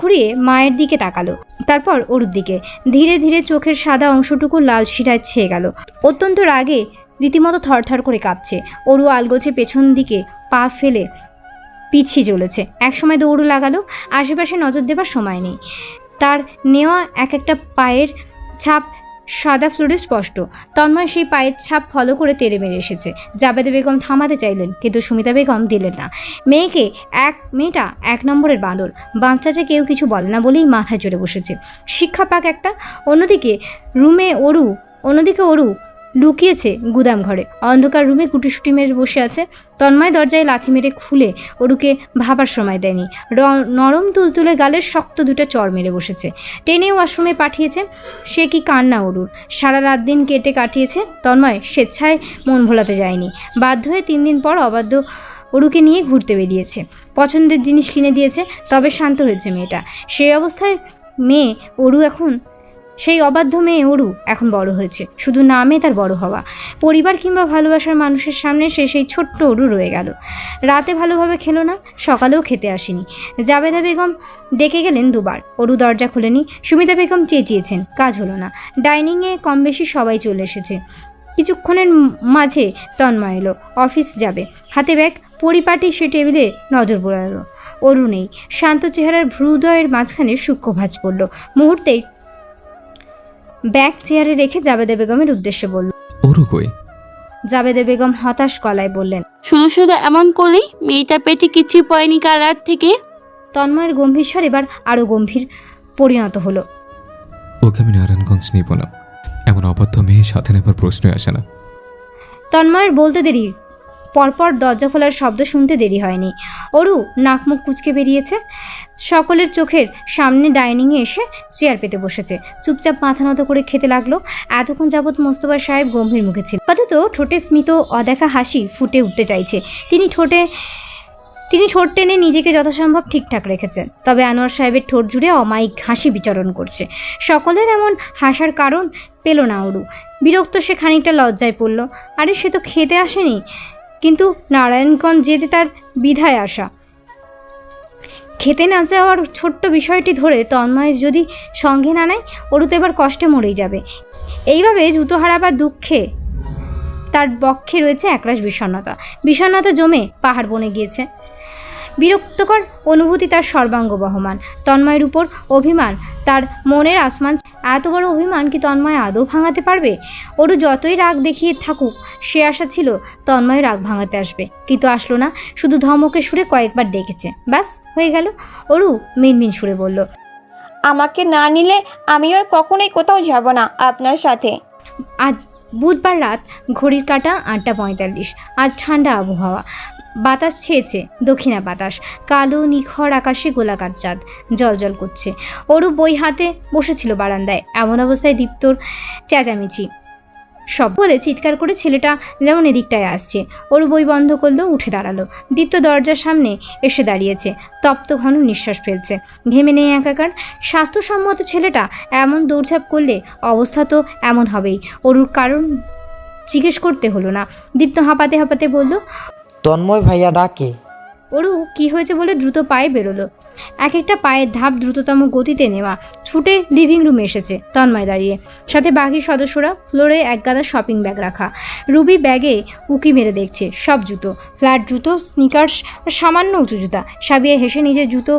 ঘুরিয়ে মায়ের দিকে তাকালো, তারপর ওর দিকে। ধীরে ধীরে চোখের সাদা অংশটুকু লাল শিরায় ছেয়ে গেল। অত্যন্ত রাগে রীতিমতো থরথর করে কাঁপছে। অরু আলগোছে পেছন দিকে পা ফেলে পিছিয়ে চলেছে। একসময় দৌড় লাগালো। আশেপাশে নজর দেবার সময় নেই। তার নেওয়া এক একটা পায়ের ছাপ সাদা ফ্লোরে স্পষ্ট। তন্ময় সেই পায়ের ছাপ ফলো করে তেড়ে মেরে এসেছে। জাবেদা বেগম থামাতে চাইলেন, কিন্তু সুমিতা বেগম দিলেন না। মেয়েটা 1 নম্বরের বাঁদর। বাচ্চাকে কেউ কিছু বলে না বলেই মাথায় চড়ে বসেছে। শিক্ষা পাক একটা। অন্যদিকে অরু লুকিয়েছে গুদাম ঘরে। অন্ধকার রুমে গুটিসুটি মেরে বসে আছে। তন্ময় দরজায় লাথি মেরে খুলে অরুকে ভাবার সময় দেয়নি। নরম তুলতুলে গালের শক্ত 2টা চড় মেরে বসেছে। টেনে ওয়াশরুমে পাঠিয়েছে। সে কি কান্না অরুর! সারা রাত দিন কেটে কাটিয়েছে। তন্ময় স্বেচ্ছায় মন ভোলাতে যায়নি। বাধ্য হয়ে 3 দিন পর অবাধ্য অরুকে নিয়ে ঘুরতে বেরিয়েছে। পছন্দের জিনিস কিনে দিয়েছে, তবে শান্ত হয়েছে মেয়েটা। সেই অবাধ্য মেয়ে অরু এখন বড় হয়েছে। শুধু নামে তার বড় হওয়া। পরিবার কিংবা ভালোবাসার মানুষের সামনে সে সেই ছোট্ট অরু রয়ে গেল। রাতে ভালোভাবে খেলো না, সকালেও খেতে আসেনি। জাবেদা বেগম ডেকে গেলেন 2 বার। অরু দরজা খোলেনি। সুমিতা বেগম চেঁচিয়েছেন, কাজ হলো না। ডাইনিংয়ে কম বেশি সবাই চলে এসেছে। কিছুক্ষণের মাঝে তন্ময় এলো। অফিস যাবে, হাতে ব্যাগ। পরিপাটি সে টেবিলে নজর বোলালো। অরু নেই। শান্ত চেহারার ভ্রুদয়ের মাঝখানে সূক্ষ্ম ভাঁজ পড়ল। মুহূর্তেই ব্যাগ চেয়ারে রেখে জাবেদা বেগমের উদ্দেশ্যে বলল, ওরু কই? জাবেদা বেগম হতাশ গলায় বললেন, শুধু শুধু এমন করলি? মেয়েটার পেটে কিছুই পড়েনি কাল রাত থেকে। তন্ময়ের গম্ভীর স্বর এবার আরও গম্ভীর পরিণত হলো। ওকে আমি নারায়ণগঞ্জ নিব না। এমন অবাধ্য মেয়ে সাথে নেবার প্রশ্নই আসে না। তন্ময়ের বলতে দেরি, পরপর দরজা খোলার শব্দ শুনতে দেরি হয়নি। অরু নাক মুখ কুচকে বেরিয়েছে। সকলের চোখের সামনে ডাইনিংয়ে এসে চেয়ার পেতে বসেছে। চুপচাপ মাথা নত করে খেতে লাগলো। এতক্ষণ যাবৎ মোস্তফা সাহেব গম্ভীর মুখে ছিল। আপাতত ঠোঁটে স্মিত অদেখা হাসি ফুটে উঠতে চাইছে। তিনি ঠোঁট টেনে নিজেকে যথাসম্ভব ঠিকঠাক রেখেছেন। তবে আনোয়ার সাহেবের ঠোঁট জুড়ে অমায়িক হাসি বিচরণ করছে। সকলের এমন হাসার কারণ পেল না অরু। বিরক্ত সে খানিকটা লজ্জায় পড়ল। আরে সে তো খেতে আসেনি, কিন্তু নারায়ণগঞ্জ যেতে তার বিধায় আসা। খেতে না যাওয়ার ছোট্ট বিষয়টি ধরে তন্ময় যদি সঙ্গে না নেয়, অরু তো এবার কষ্টে মরেই যাবে। এইভাবে জুতো হারাবার দুঃখে তার বক্ষে রয়েছে একরাশ বিষণ্ণতা জমে পাহাড় বনে গিয়েছে। বিরক্তকর অনুভূতি তার সর্বাঙ্গ বহমান। তন্ময়ের উপর অভিমান তার মনের আসমান। এত বড় অভিমান কি তন্ময় আদৌ ভাঙাতে পারবে? অরু যতই রাগ দেখিয়ে থাকুক, সে আশা ছিল তন্ময় রাগ ভাঙাতে আসবে, কিন্তু আসলো না। শুধু ধমকের সুরে কয়েকবার ডেকেছে, ব্যাস হয়ে গেল। অরু মিনমিন সুরে বলল, আমাকে না নিলে আমি আর কখনোই কোথাও যাব না আপনার সাথে। আজ বুধবার রাত, ঘড়ির কাঁটা 8:45। আজ ঠান্ডা আবহাওয়া। বাতাস ছেয়েছে, দক্ষিণা বাতাস। কালো নিখর আকাশে গোলাকার চাঁদ জলজল করছে। অরু বই হাতে বসেছিল বারান্দায়। এমন অবস্থায় দীপ্তর চেঁচামেচি সব বলে চিৎকার করে ছেলেটা যেমন এদিকটায় আসছে। অরু বই বন্ধ করলো, উঠে দাঁড়ালো। দীপ্ত দরজার সামনে এসে দাঁড়িয়েছে। তপ্ত ঘন নিঃশ্বাস ফেলছে। ঘেমে নেই একাকার। স্বাস্থ্যসম্মত ছেলেটা এমন দৌড়ঝাঁপ করলে অবস্থা তো এমন হবেই। অরুর কারণ জিজ্ঞেস করতে হলো না। দীপ্ত হাঁপাতে হাঁপাতে বলল, তন্ময় ভাইয়া ডাকে। অরু কি হয়েছে বলে দ্রুত পায়ে বেরোলো। এক একটা পায়ের ধাপ দ্রুততম গতিতে নেওয়া। ছুটে লিভিং রুমে এসেছে তন্ময় দাঁড়িয়ে। সাথে বাকি সদস্যরা। ফ্লোরে এক গাদা শপিং ব্যাগ রাখা। রুবি ব্যাগে উকি মেরে দেখছে। সব জুতো, ফ্ল্যাট জুতো, স্নিকার্স, সামান্য উঁচু জুতা। সাবিয়া হেসে নিজের জুতো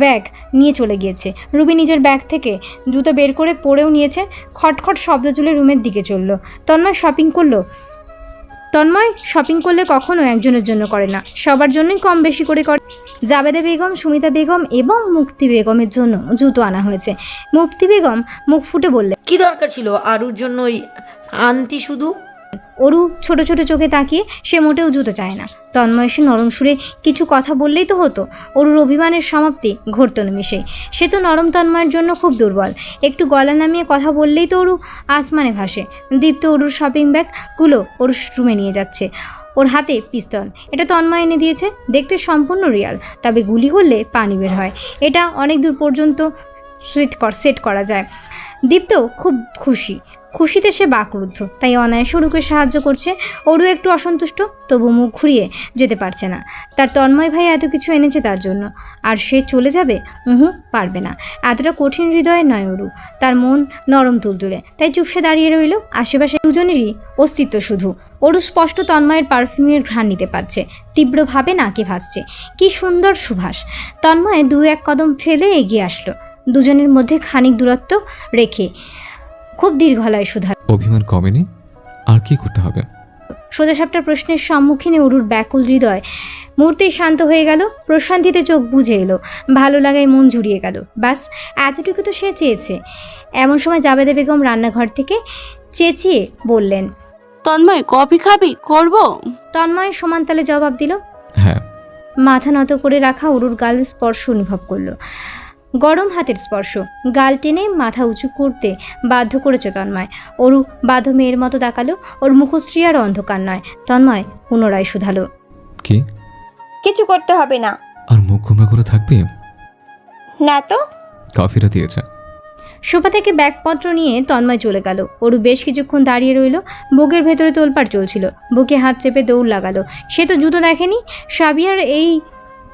ব্যাগ নিয়ে চলে গিয়েছে। রুবি নিজের ব্যাগ থেকে জুতো বের করে পরেও নিয়েছে। খটখট শব্দ তুলে রুমের দিকে চলল। তন্ময় শপিং করলে কখনো একজনের জন্য করে না, সবার জন্যই কম বেশি করে করে। জাবেদা বেগম, সুমিতা বেগম এবং মুক্তি বেগমের জন্য জুতো আনা হয়েছে। মুক্তি বেগম মুখ ফুটে বললেন, কি দরকার ছিল আরুর জন্যই আনতি শুধু? অরু ছোট ছোট চোখে তাকিয়ে, সে মোটেও জুতো চায় না। তন্ময় সে নরম সুরে কিছু কথা বললেই তো হতো। অরুর অভিমানের সমাপ্তি ঘটত নিমেষেই। সে তো নরম তন্ময়ের জন্য খুব দুর্বল। একটু গলা নামিয়ে কথা বললেই তো অরু আসমানে ভাসে। দীপ্ত অরুর শপিং ব্যাগগুলো অরুর রুমে নিয়ে যাচ্ছে। ওর হাতে পিস্তল। এটা তন্ময় এনে দিয়েছে। দেখতে সম্পূর্ণ রিয়াল, তবে গুলি করলে পানি বের হয়। এটা অনেক দূর পর্যন্ত সেট করা যায়। দীপ্ত খুব খুশিতে সে বাকরুদ্ধ, তাই অনায়াসে অরুকে সাহায্য করছে। অরু একটু অসন্তুষ্ট, তবু মুখ ঘুরিয়ে যেতে পারছে না। তার তন্ময় ভাই এত কিছু এনেছে তার জন্য, আর সে চলে যাবে? পারবে না। এতটা কঠিন হৃদয়ের নয় অরু। তার মন নরম তুলতুলে, তাই চুপসে দাঁড়িয়ে রইল। আশেপাশে দুজনেরই অস্তিত্ব শুধু। অরু স্পষ্ট তন্ময়ের পারফিউমের ঘ্রাণ নিতে পারছে। তীব্রভাবে নাকে ভাসছে। কি সুন্দর সুবাস। তন্ময় 2-1 কদম ফেলে এগিয়ে আসলো। দুজনের মধ্যে খানিক দূরত্ব রেখে খুব দীর্ঘলায় শুধাল। অভিমান কমেনি? আর কি করতে হবে? সোজাসাপটা প্রশ্নের সম্মুখীনে অরুর ব্যাকুল হৃদয় মুহূর্তেই শান্ত হয়ে গেল, প্রশান্তিতে চোখ বুঝে এলো, ভালো লাগায় মন জুড়িয়ে গেল। ব্যাস এতটুকু তো সে চেয়েছে। এমন সময় জাবেদা বেগম রান্নাঘর থেকে চেঁচিয়ে বললেন, তন্ময় কফি খাবি? করবো? তন্ময় সমান তালে জবাব দিল। হ্যাঁ। মাথা নত করে রাখা অরুর গালের স্পর্শ অনুভব করলো, গরম হাতের স্পর্শ। গাল টেনে মাথা উঁচু করতে বাধ্য করেছে তন্ময়। অরু বাধ্য মেয়ের মতো তাকালো। ওর মুখশ্রী আর অন্ধকার নয়। তন্ময় পুনরায় শুধালো, কি? কিছু করতে হবে না। আর মুখ গোমরা করে থাকবে? না তো। কফিটা দিয়েছে। সোফা থেকে ব্যাগপত্র নিয়ে তন্ময় চলে গেল। অরু বেশ কিছুক্ষণ দাঁড়িয়ে রইল। বুকের ভেতরে তোলপাড় চলছিল। বুকে হাত চেপে দৌড় লাগালো। সে তো জুতো দেখেনি। সাবিয়ার এই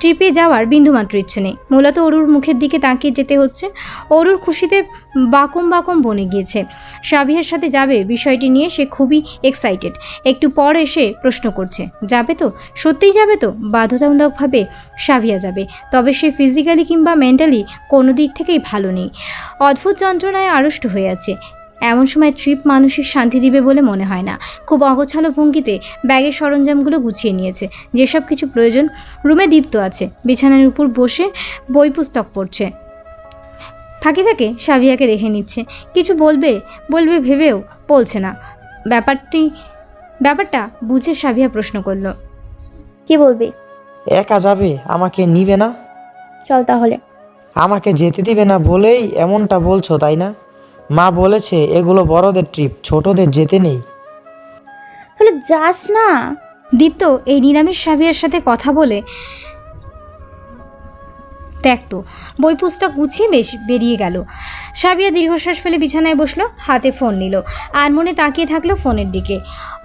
ট্রিপে যাওয়ার বিন্দুমাত্র ইচ্ছে নেই। মূলত অরুর মুখের দিকে তাকিয়ে যেতে হচ্ছে। অরুর খুশিতে বাকম বাকম বনে গিয়েছে। সাবিয়ার সাথে যাবে বিষয়টি নিয়ে সে খুবই এক্সাইটেড। একটু পর এসে প্রশ্ন করছে, যাবে তো? সত্যিই যাবে তো? বাধ্যতামূলকভাবে সাবিয়া যাবে, তবে সে ফিজিক্যালি কিংবা মেন্টালি কোনো দিক থেকেই ভালো নেই। অদ্ভুত যন্ত্রণায় আড়ষ্ট হয়ে আছে। এমন সময় ট্রিপ মানসিক শান্তি দিবে বলে মনে হয় না। খুব অগোছালো ভঙ্গিতে ব্যাগের সরঞ্জামগুলো গুছিয়ে নিয়েছে। যেসব কিছু প্রয়োজন। রুমে দীপ্ত আছে, বিছানার উপর বসে বই পুস্তক পড়ছে। ফাঁকে ফাঁকে সাবিয়াকে দেখে নিচ্ছে। কিছু বলবে ভেবেও বলছে না। ব্যাপারটা বুঝে সাবিয়া প্রশ্ন করলো, কি বলবি? একা যাবে? আমাকে নিবে না? চল তাহলে। আমাকে যেতে দিবে না বলেই এমনটা বলছো, তাই না? মা বলেছে এগুলো বড়দের ট্রিপ, ছোটদের যেতে নেই। তাহলে যাস না। দীপ্ত এই নিরামিষ সাবিয়ার সাথে কথা বলে দেখতো। বই পুস্তক গুছিয়ে বেরিয়ে গেল। সাবিয়া দীর্ঘশ্বাস ফেলে বিছানায় বসলো, হাতে ফোন নিল। আর মনে তাকিয়ে থাকলো ফোনের দিকে।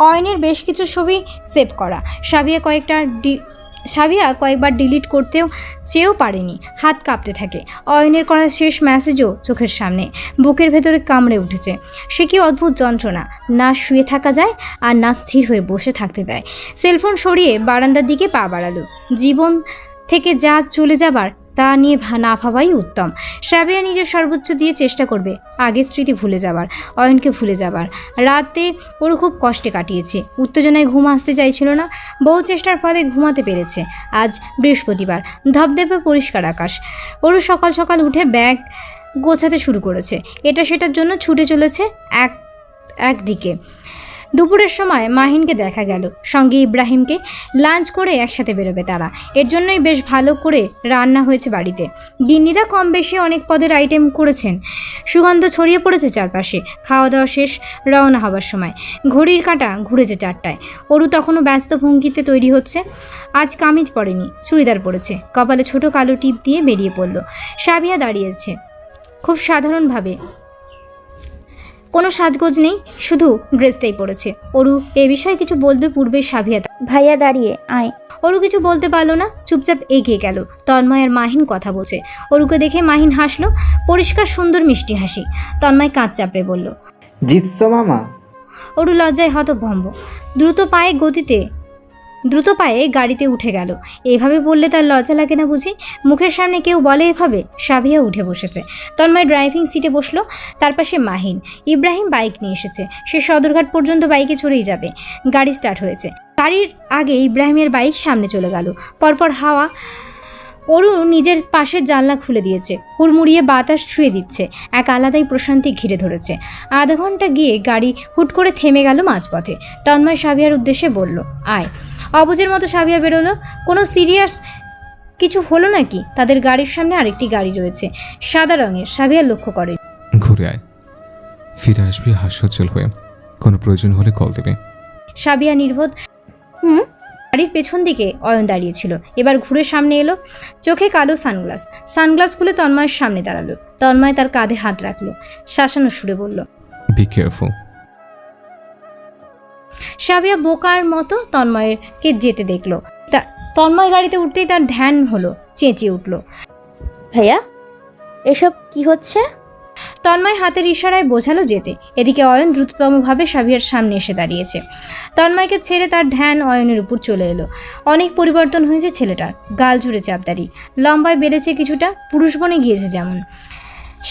অয়নের বেশ কিছু ছবি সেভ করা। সাবিয়া কয়েকবার ডিলিট করতেও চেয়েও পারেনি। হাত কাঁপতে থাকে। অয়নের করা শেষ মেসেজও চোখের সামনে। বুকের ভেতরে কামড়ে উঠেছে। সে কি অদ্ভুত যন্ত্রণা! না শুয়ে থাকা যায় আর না স্থির হয়ে বসে থাকতে দেয়। সেলফোন সরিয়ে বারান্দার দিকে পা বাড়ালো। জীবন থেকে যা চলে যাবার তা নিয়ে না ভাবাই উত্তম। সাবিয়া নিজের সর্বোচ্চ দিয়ে চেষ্টা করবে আগের স্মৃতি ভুলে যাবার, অয়নকে ভুলে যাবার। রাতে ওর খুব কষ্টে কাটিয়েছে। উত্তেজনায় ঘুম আসতে চাইছিল না। বহু চেষ্টার ফলে ঘুমাতে পেরেছে। আজ বৃহস্পতিবার, ধবধবে পরিষ্কার আকাশ। ওর সকাল সকাল উঠে ব্যাগ গোছাতে শুরু করেছে। এটা সেটার জন্য ছুটে চলেছে একদিকে। দুপুরের সময় মাহিনকে দেখা গেল, সঙ্গে ইব্রাহিমকে। লাঞ্চ করে একসাথে বেরোবে তারা। এর জন্যই বেশ ভালো করে রান্না হয়েছে বাড়িতে। গিন্নিরা কম বেশি অনেক পদের আইটেম করেছেন। সুগন্ধ ছড়িয়ে পড়েছে চারপাশে। খাওয়া দাওয়া শেষ, রওনা হবার সময়। ঘড়ির কাঁটা ঘুরেছে 4টায়। অরু তখনও ব্যস্ত ভঙ্গিতে তৈরি হচ্ছে। আজ কামিজ পরেনি, চুড়িদার পরেছে। কপালে ছোট কালো টিপ দিয়ে বেরিয়ে পড়ল। সাবিয়া দাঁড়িয়েছে খুব সাধারণভাবে, কোনো সাজগোজ নেই, শুধু ড্রেসটাই পড়েছে। অরু এ বিষয়ে কিছু বলবে পূর্বে সাবিয়া ভাইয়া দাঁড়িয়ে আয়। অরু কিছু বলতে পারলো না, চুপচাপ এগিয়ে গেল। তন্ময় আর মাহিন কথা বলছে। অরুকে দেখে মাহিন হাসলো, পরিষ্কার সুন্দর মিষ্টি হাসি। তন্ময় কাঁচ চাপড়ে বলল, জিতছো মামা? অরু লজ্জায় হতভম্ব। দ্রুত পায়ে গাড়িতে উঠে গেল। এভাবে বললে তার লজ্জা লাগে না বুঝি? মুখের সামনে কেউ বলে এভাবে? সাবিয়া উঠে বসেছে। তন্ময় ড্রাইভিং সিটে বসলো, তার পাশে মাহিন। ইব্রাহিম বাইক নিয়ে এসেছে। সে সদরঘাট পর্যন্ত বাইকে চড়েই যাবে। গাড়ি স্টার্ট হয়েছে। গাড়ির আগে ইব্রাহিমের বাইক সামনে চলে গেল। পরপর হাওয়া। অরু নিজের পাশের জানলা খুলে দিয়েছে। হুড়মুড়িয়ে বাতাস ছুঁয়ে দিচ্ছে। এক আলাদাই প্রশান্তি ঘিরে ধরেছে। আধা ঘন্টা গিয়ে গাড়ি হুট করে থেমে গেল মাঝপথে। তন্ময় সাবিয়ার উদ্দেশ্যে বলল, আয়। অবুজের মতো সাবিয়া বেরোলো। কোনো সিরিয়াস কিছু হলো নাকি? তাদের গাড়ির সামনে আরেকটি গাড়ি রয়েছে, সাদা রঙের। সাবিয়া লক্ষ্য করে, ঘুরে আয়, ফিরে আসবি হাস্যোজ্জ্বল হয়ে। কোনো প্রয়োজন হলে কল দেবে। সাবিয়া নির্বোধ। গাড়ির পেছন দিকে অয়ন দাঁড়িয়েছিল। এবার ঘুরে সামনে এলো। চোখে কালো সানগ্লাস খুলে তন্ময়ের সামনে দাঁড়ালো। তন্ময় তার কাঁধে হাত রাখলো, শাসানো সুরে বলল, বি কেয়ারফুল। সাবিয়া বোকার মতো তন্ময়কে যেতে দেখলো। তন্ময় গাড়িতে উঠতেই তার ধ্যান হলো, চেঁচিয়ে উঠল, ভাইয়া এসব কি হচ্ছে? তন্ময় হাতের ইশারায় বোঝালো যেতে। এদিকে অয়ন দ্রুততমভাবে সাবিয়ার সামনে এসে দাঁড়িয়েছে। তন্ময়কে ছেড়ে তার ধ্যান অয়নের উপর চলে এলো। অনেক পরিবর্তন হয়েছে ছেলেটার। গাল জুড়ে চাপদারি, লম্বায় বেড়েছে কিছুটা, পুরুষ বনে গিয়েছে যেমন।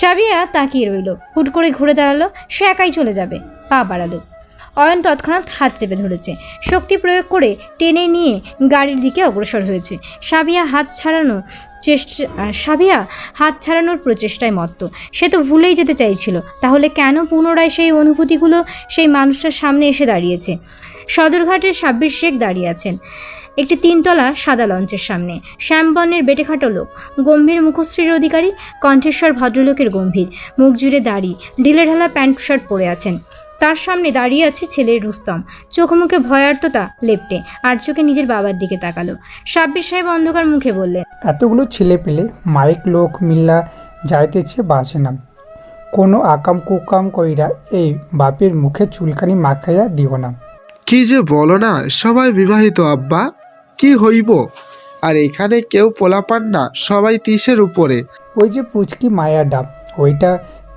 সাবিয়া তাকিয়ে রইল। হুট করে ঘুরে দাঁড়ালো, সে একাই চলে যাবে। পা বাড়ালো। অয়ন তৎক্ষণাৎ হাত চেপে ধরেছে, শক্তি প্রয়োগ করে টেনে নিয়ে গাড়ির দিকে অগ্রসর হয়েছে। সাবিয়া হাত ছাড়ানোর প্রচেষ্টায় মত্ত। সে তো ভুলেই যেতে চাইছিল, তাহলে কেন পুনরায় সেই অনুভূতিগুলো সেই মানুষটার সামনে এসে দাঁড়িয়েছে? সদরঘাটের সাব্বির শেখ দাঁড়িয়ে আছেন একটি 3 তলা সাদা লঞ্চের সামনে। শ্যামবর্ণের বেটেখাটো লোক, গম্ভীর মুখশ্রীর অধিকারী, কণ্ঠেশ্বর ভদ্রলোকের গম্ভীর, মুখ জুড়ে দাড়ি, ঢিলেঢালা প্যান্ট শার্ট পরে আছেন। তার সামনে দাঁড়িয়ে আছে ছেলে রুস্তম, চোখ মুখে ভয়ার্ততা লেপ্টে আর চোখে নিজের বাবার দিকে তাকালো। সাব্বির সাহেব অন্ধকার মুখে বললেন, এতগুলো ছেলে পেলে মাইক লোক মিল্লা যাইতেছে বাঁচে না, কোনো আকাম কুকাম কইরা এই বাপের মুখে চুলকানি মাখাইয়া দিও না। কি যে বলো না, সবাই বিবাহিত আব্বা, কি হইব? আর এখানে কেউ পোলাপান না, সবাই 30-এর উপরে। ওই যে পুচকি মায়া ডাব, ওইটা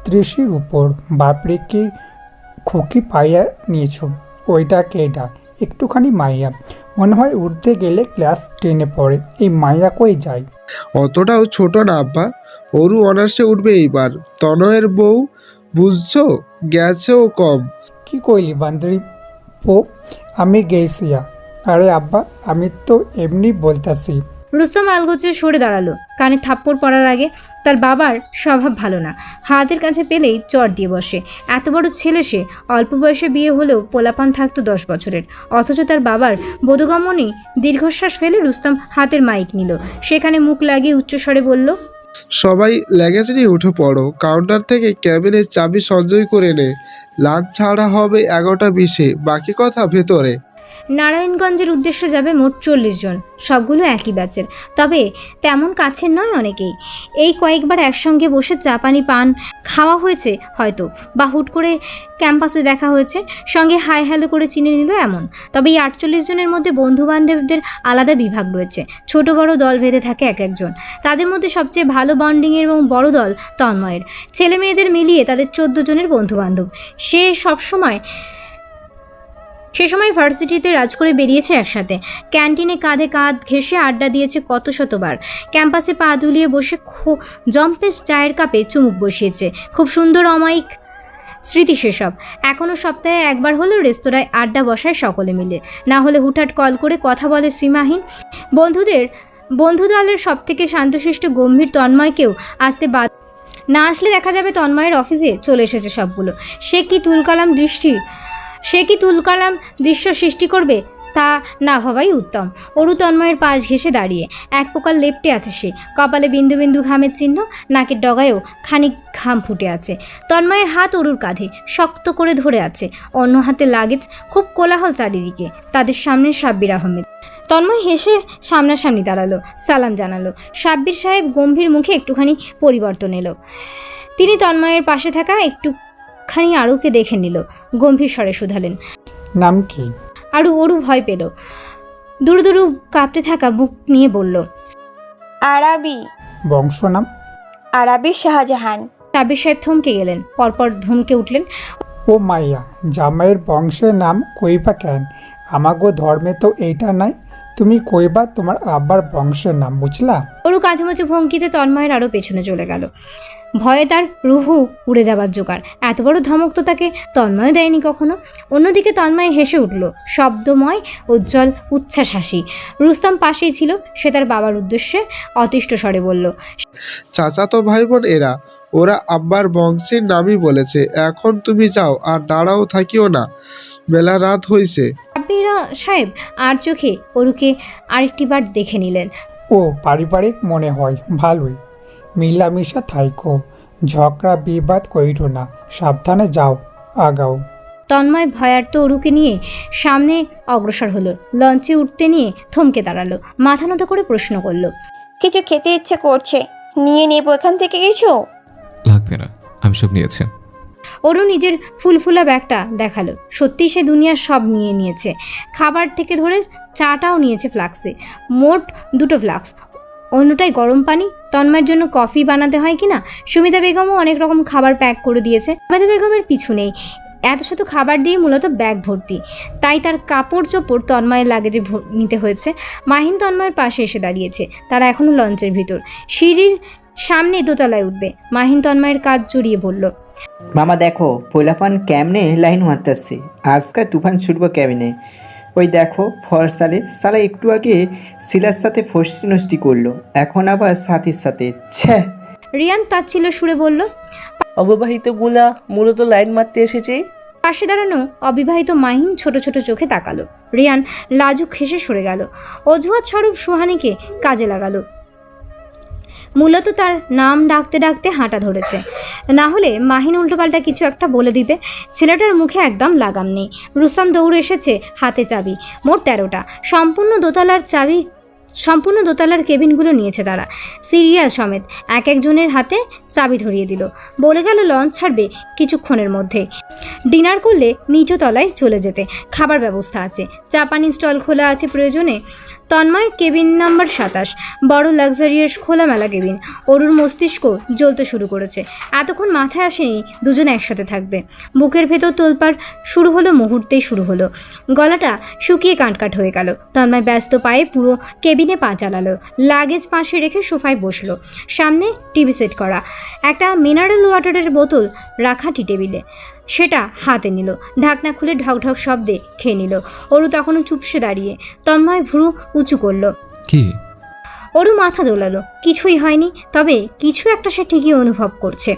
30-এর উপর। বাপরে কি খুকি পাইয়া নিয়েছ? ওইটা কেডা? একটুখানি মাইয়া, মনে হয় উঠতে গেলে ক্লাস 10-এ পড়ে। এই মাইয়া কই যায়? অতটাও ছোট না আব্বা, ওরু অনার্সে উঠবে এইবার। তনয়ের বউ বুঝছো, গেছেও কম। কি কইলি বান্দরি পো? আমি গেছিয়া। আরে আব্বা, আমি তো এমনি বলতাছি। রুস্তম আলগোছে সরে দাঁড়ালো। কানে থাপ্পড় পড়ার আগে তার বাবার স্বভাব ভালো না, হাতের কাছে পেলেই চর দিয়ে বসে। এত বড় ছেলে সে, অল্প বয়সে বিয়ে হলেও পোলাপান থাকতো 10 বছরের। অথচ তার বাবার বোধগমনে দীর্ঘশ্বাস ফেলে রুস্তম হাতের মাইক নিল। সেখানে মুখ লাগিয়ে উচ্চস্বরে বলল, সবাই লেগেছে নিয়ে উঠে পড়ো, কাউন্টার থেকে ক্যাবিনের চাবি সঞ্চয় করে নে। লাঞ্চ ছাড়া হবে 11টা 20-এ, বাকি কথা ভেতরে। নারায়ণগঞ্জের উদ্দেশ্যে যাবে মোট 40 জন, সবগুলো একই ব্যাচের, তবে তেমন কাছের নয় অনেকেই। এই কয়েকবার একসঙ্গে বসে চা পানি পান খাওয়া হয়েছে হয়তো, বা হুট করে ক্যাম্পাসে দেখা হয়েছে, সঙ্গে হাই হ্যালো করে চিনে নিল এমন। তবে এই 48 জনের মধ্যে বন্ধুবান্ধবদের আলাদা বিভাগ রয়েছে, ছোট বড় দল ভেদে থাকে এক একজন। তাদের মধ্যে সবচেয়ে ভালো বন্ডিংয়ের এবং বড় দল তন্ময়ের। ছেলে মেয়েদের মিলিয়ে তাদের 14 জনের বন্ধুবান্ধব। সে সময় ভার্সিটিতে রাজ করে বেরিয়েছে একসাথে, ক্যান্টিনে কাঁধে কাঁধ ঘেঁষে আড্ডা দিয়েছে কত শতবার, ক্যাম্পাসে পা দুলিয়ে বসে জম্পেস চায়ের কাপে চুমুক বসিয়েছে। খুব সুন্দর অমায়িক স্মৃতি সেসব। এখনও সপ্তাহে একবার হলেও রেস্তোরাঁয় আড্ডা বসায় সকলে মিলে, না হলে হুটহাট কল করে কথা বলে সীমাহীন। বন্ধু দলের সবথেকে শান্তশিষ্ট গম্ভীর তন্ময়কেও আসতে না আসলে দেখা যাবে তন্ময়ের অফিসে চলে এসেছে সবগুলো। সে কি তুলকালাম দৃশ্য সৃষ্টি করবে, তা না ভাবাই উত্তম। অরু তন্ময়ের পাশ ঘেঁষে দাঁড়িয়ে এক প্রকার লেপ্টে আছে সে, কপালে বিন্দু বিন্দু ঘামের চিহ্ন, নাকের ডগায়ও খানিক ঘাম ফুটে আছে। তন্ময়ের হাত অরুর কাঁধে শক্ত করে ধরে আছে, অন্য হাতে লাগেজ। খুব কোলাহল চারিদিকে। তাদের সামনে সাব্বির আহমেদ। তন্ময় হেসে সামনাসামনি দাঁড়ালো, সালাম জানালো। সাব্বির সাহেব গম্ভীর মুখে একটুখানি পরিবর্তন এলো। তিনি তন্ময়ের পাশে থাকা একটুখানি আরুকে দেখে নিল, গম্ভীর স্বরে শুধালেন, নাম কি? অরু ভয় পেল, দুরু দুরু কাঁপতে থাকা বুক নিয়ে বলল, আরাবি। বংশ নাম? আরাবি শাহজাহান। সাব্বির সাহেব থমকে গেলেন, পরপর ধমকে উঠলেন, ও মাইয়া, জামাইয়ের বংশের নাম কইবা কেন? আমাগো ধর্মে তো এইটা নাই। তুমি কইবা তোমার আব্বার বংশের নাম, বুঝলা? অরু কাঁচুমাচু ভঙ্গিতে তন্ময়ের আরও পেছনে চলে গেল। ভয়ে তার রুহু উড়ে যাবার জোগাড়। এত বড় ধমক তো তাকে তন্ময় দেয়নি কখনো। অন্যদিকে তন্ময় হেসে উঠল, শব্দময় উজ্জ্বল উচ্ছ্বাস হাসি। রুস্তম পাশেই ছিল, সে তার বাবার উদ্দেশ্যে অতিষ্ঠ স্বরে বলল, চাচাতো ভাই বোন এরা, ওরা আব্বার বংশের নামই বলেছে। এখন তুমি যাও, আর দাঁড়াও থাকিও না, বেলা রাত হইছে। সাব্বির সাহেব আর চোখে অরুকে আরেকটিবার দেখে নিলেন। ও পারিবারিক মনে হয়, ভালোই। মিলামিশা থাইকো, ঝগড়া বিবাদ কইরো না, সাবধানে যাও, আগাও। তন্ময় ভয়ার্ত অরুকে নিয়ে সামনে অগ্রসর হলো। লঞ্চে উঠতে নিয়ে থমকে দাঁড়ালো, মাথা নত করে প্রশ্ন করলো, কিছু খেতে ইচ্ছে করছে, নিয়ে নেব এখান থেকে কিছু? লাগবে না, আমি সব নিয়েছি। অরু নিজের ফুলফুলা ব্যাগটা দেখালো। সত্যি সে দুনিয়ার সব নিয়ে নিয়েছে, খাবার থেকে ধরে চাটাও নিয়েছে ফ্লাক্সে, মোট 2টো ফ্লাক্স। অন্যটাই গরম পানি। তন্ময়ের জন্য কফি বানাতে হয় কিনা। সুমিতা বেগমও অনেক রকম খাবার প্যাক করে দিয়েছে। সুমিতা বেগমের পিছু নেই, এত শুধু খাবার দিয়ে মূলত ব্যাগ ভর্তি, তাই তার কাপড় চোপড় তন্ময়ের লাগেজে নিতে হয়েছে। মাহিন তন্ময়ের পাশে এসে দাঁড়িয়েছে, তারা এখনও লঞ্চের ভিতর। সামনে দোতলায় উঠবে। মাহিন তন্ময়ের কাজ জড়িয়ে বলল, মামা দেখো পোলাপান কেমনে লাইন মারতেছে, আজকাল তুফান ছুটবো ক্যাবিনে। ওই দেখো ফরসালে সালা একটু আগে শিলার সাথে ফষ্টি নষ্টি করলো, এখন আবার সাথীর সাথে। ছ্যা। রিয়ান তাচ্ছিল্য সুরে বলল। অবিবাহিতগুলা মূলত লাইন মারতে এসেছে। পাশে দাঁড়ানো অবিবাহিত মাহিন ছোট ছোট চোখে তাকালো। রিয়ান লাজুক হেসে সরে গেল। অজুহাত স্বরূপ সুহানিকে কাজে লাগালো। মূলত তার নাম ডাকতে ডাকতে হাঁটা ধরেছে, না হলে মাহিন উল্টোপাল্টা কিছু একটা বলে দিতে। ছেলেটার মুখে একদম লাগাম নেই। রুস্তাম দৌড়ে এসেছে, হাতে চাবি, মোট 13টা। সম্পূর্ণ দোতলার কেবিনগুলো নিয়েছে তারা, সিরিয়াল সমেত। এক একজনের হাতে চাবি ধরিয়ে দিল। বলে গেল লঞ্চ ছাড়বে কিছুক্ষণের মধ্যে। ডিনার করলে নিচু তলায় চলে যেতে, খাবার ব্যবস্থা আছে, চা পানি স্টল খোলা আছে প্রয়োজনে। তন্ময় কেবিন নাম্বার 27, বড় লাক্সারিয়াস খোলামেলা কেবিন। অরুর মস্তিষ্ক জ্বলতে শুরু করেছে। এতক্ষণ মাথায় আসেনি দুজন একসাথে থাকবে। বুকের ভেতর তোলপাড় শুরু হলো, মুহূর্তেই শুরু হলো। গলাটা শুকিয়ে কাটকাট হয়ে গেল। তন্ময় ব্যস্ত পায়ে পুরো কেবিনে পা চালালো। লাগেজ পাশে রেখে সোফায় বসলো। সামনে টিভি সেট করা, একটা মিনারেল ওয়াটারের বোতল রাখা টি টেবিলে, সেটা হাতে নিল। ঢাকনা খুলে ঢকঢক শব্দে খেয়ে নিল। অরু তখনও চুপসে দাঁড়িয়ে। তন্ময় ভ্রু উঁচু করলো। কি? অরু মাথা দোলালো। কিছুই হয়নি, তবে কিছু একটা সে ঠিকই অনুভব করছে।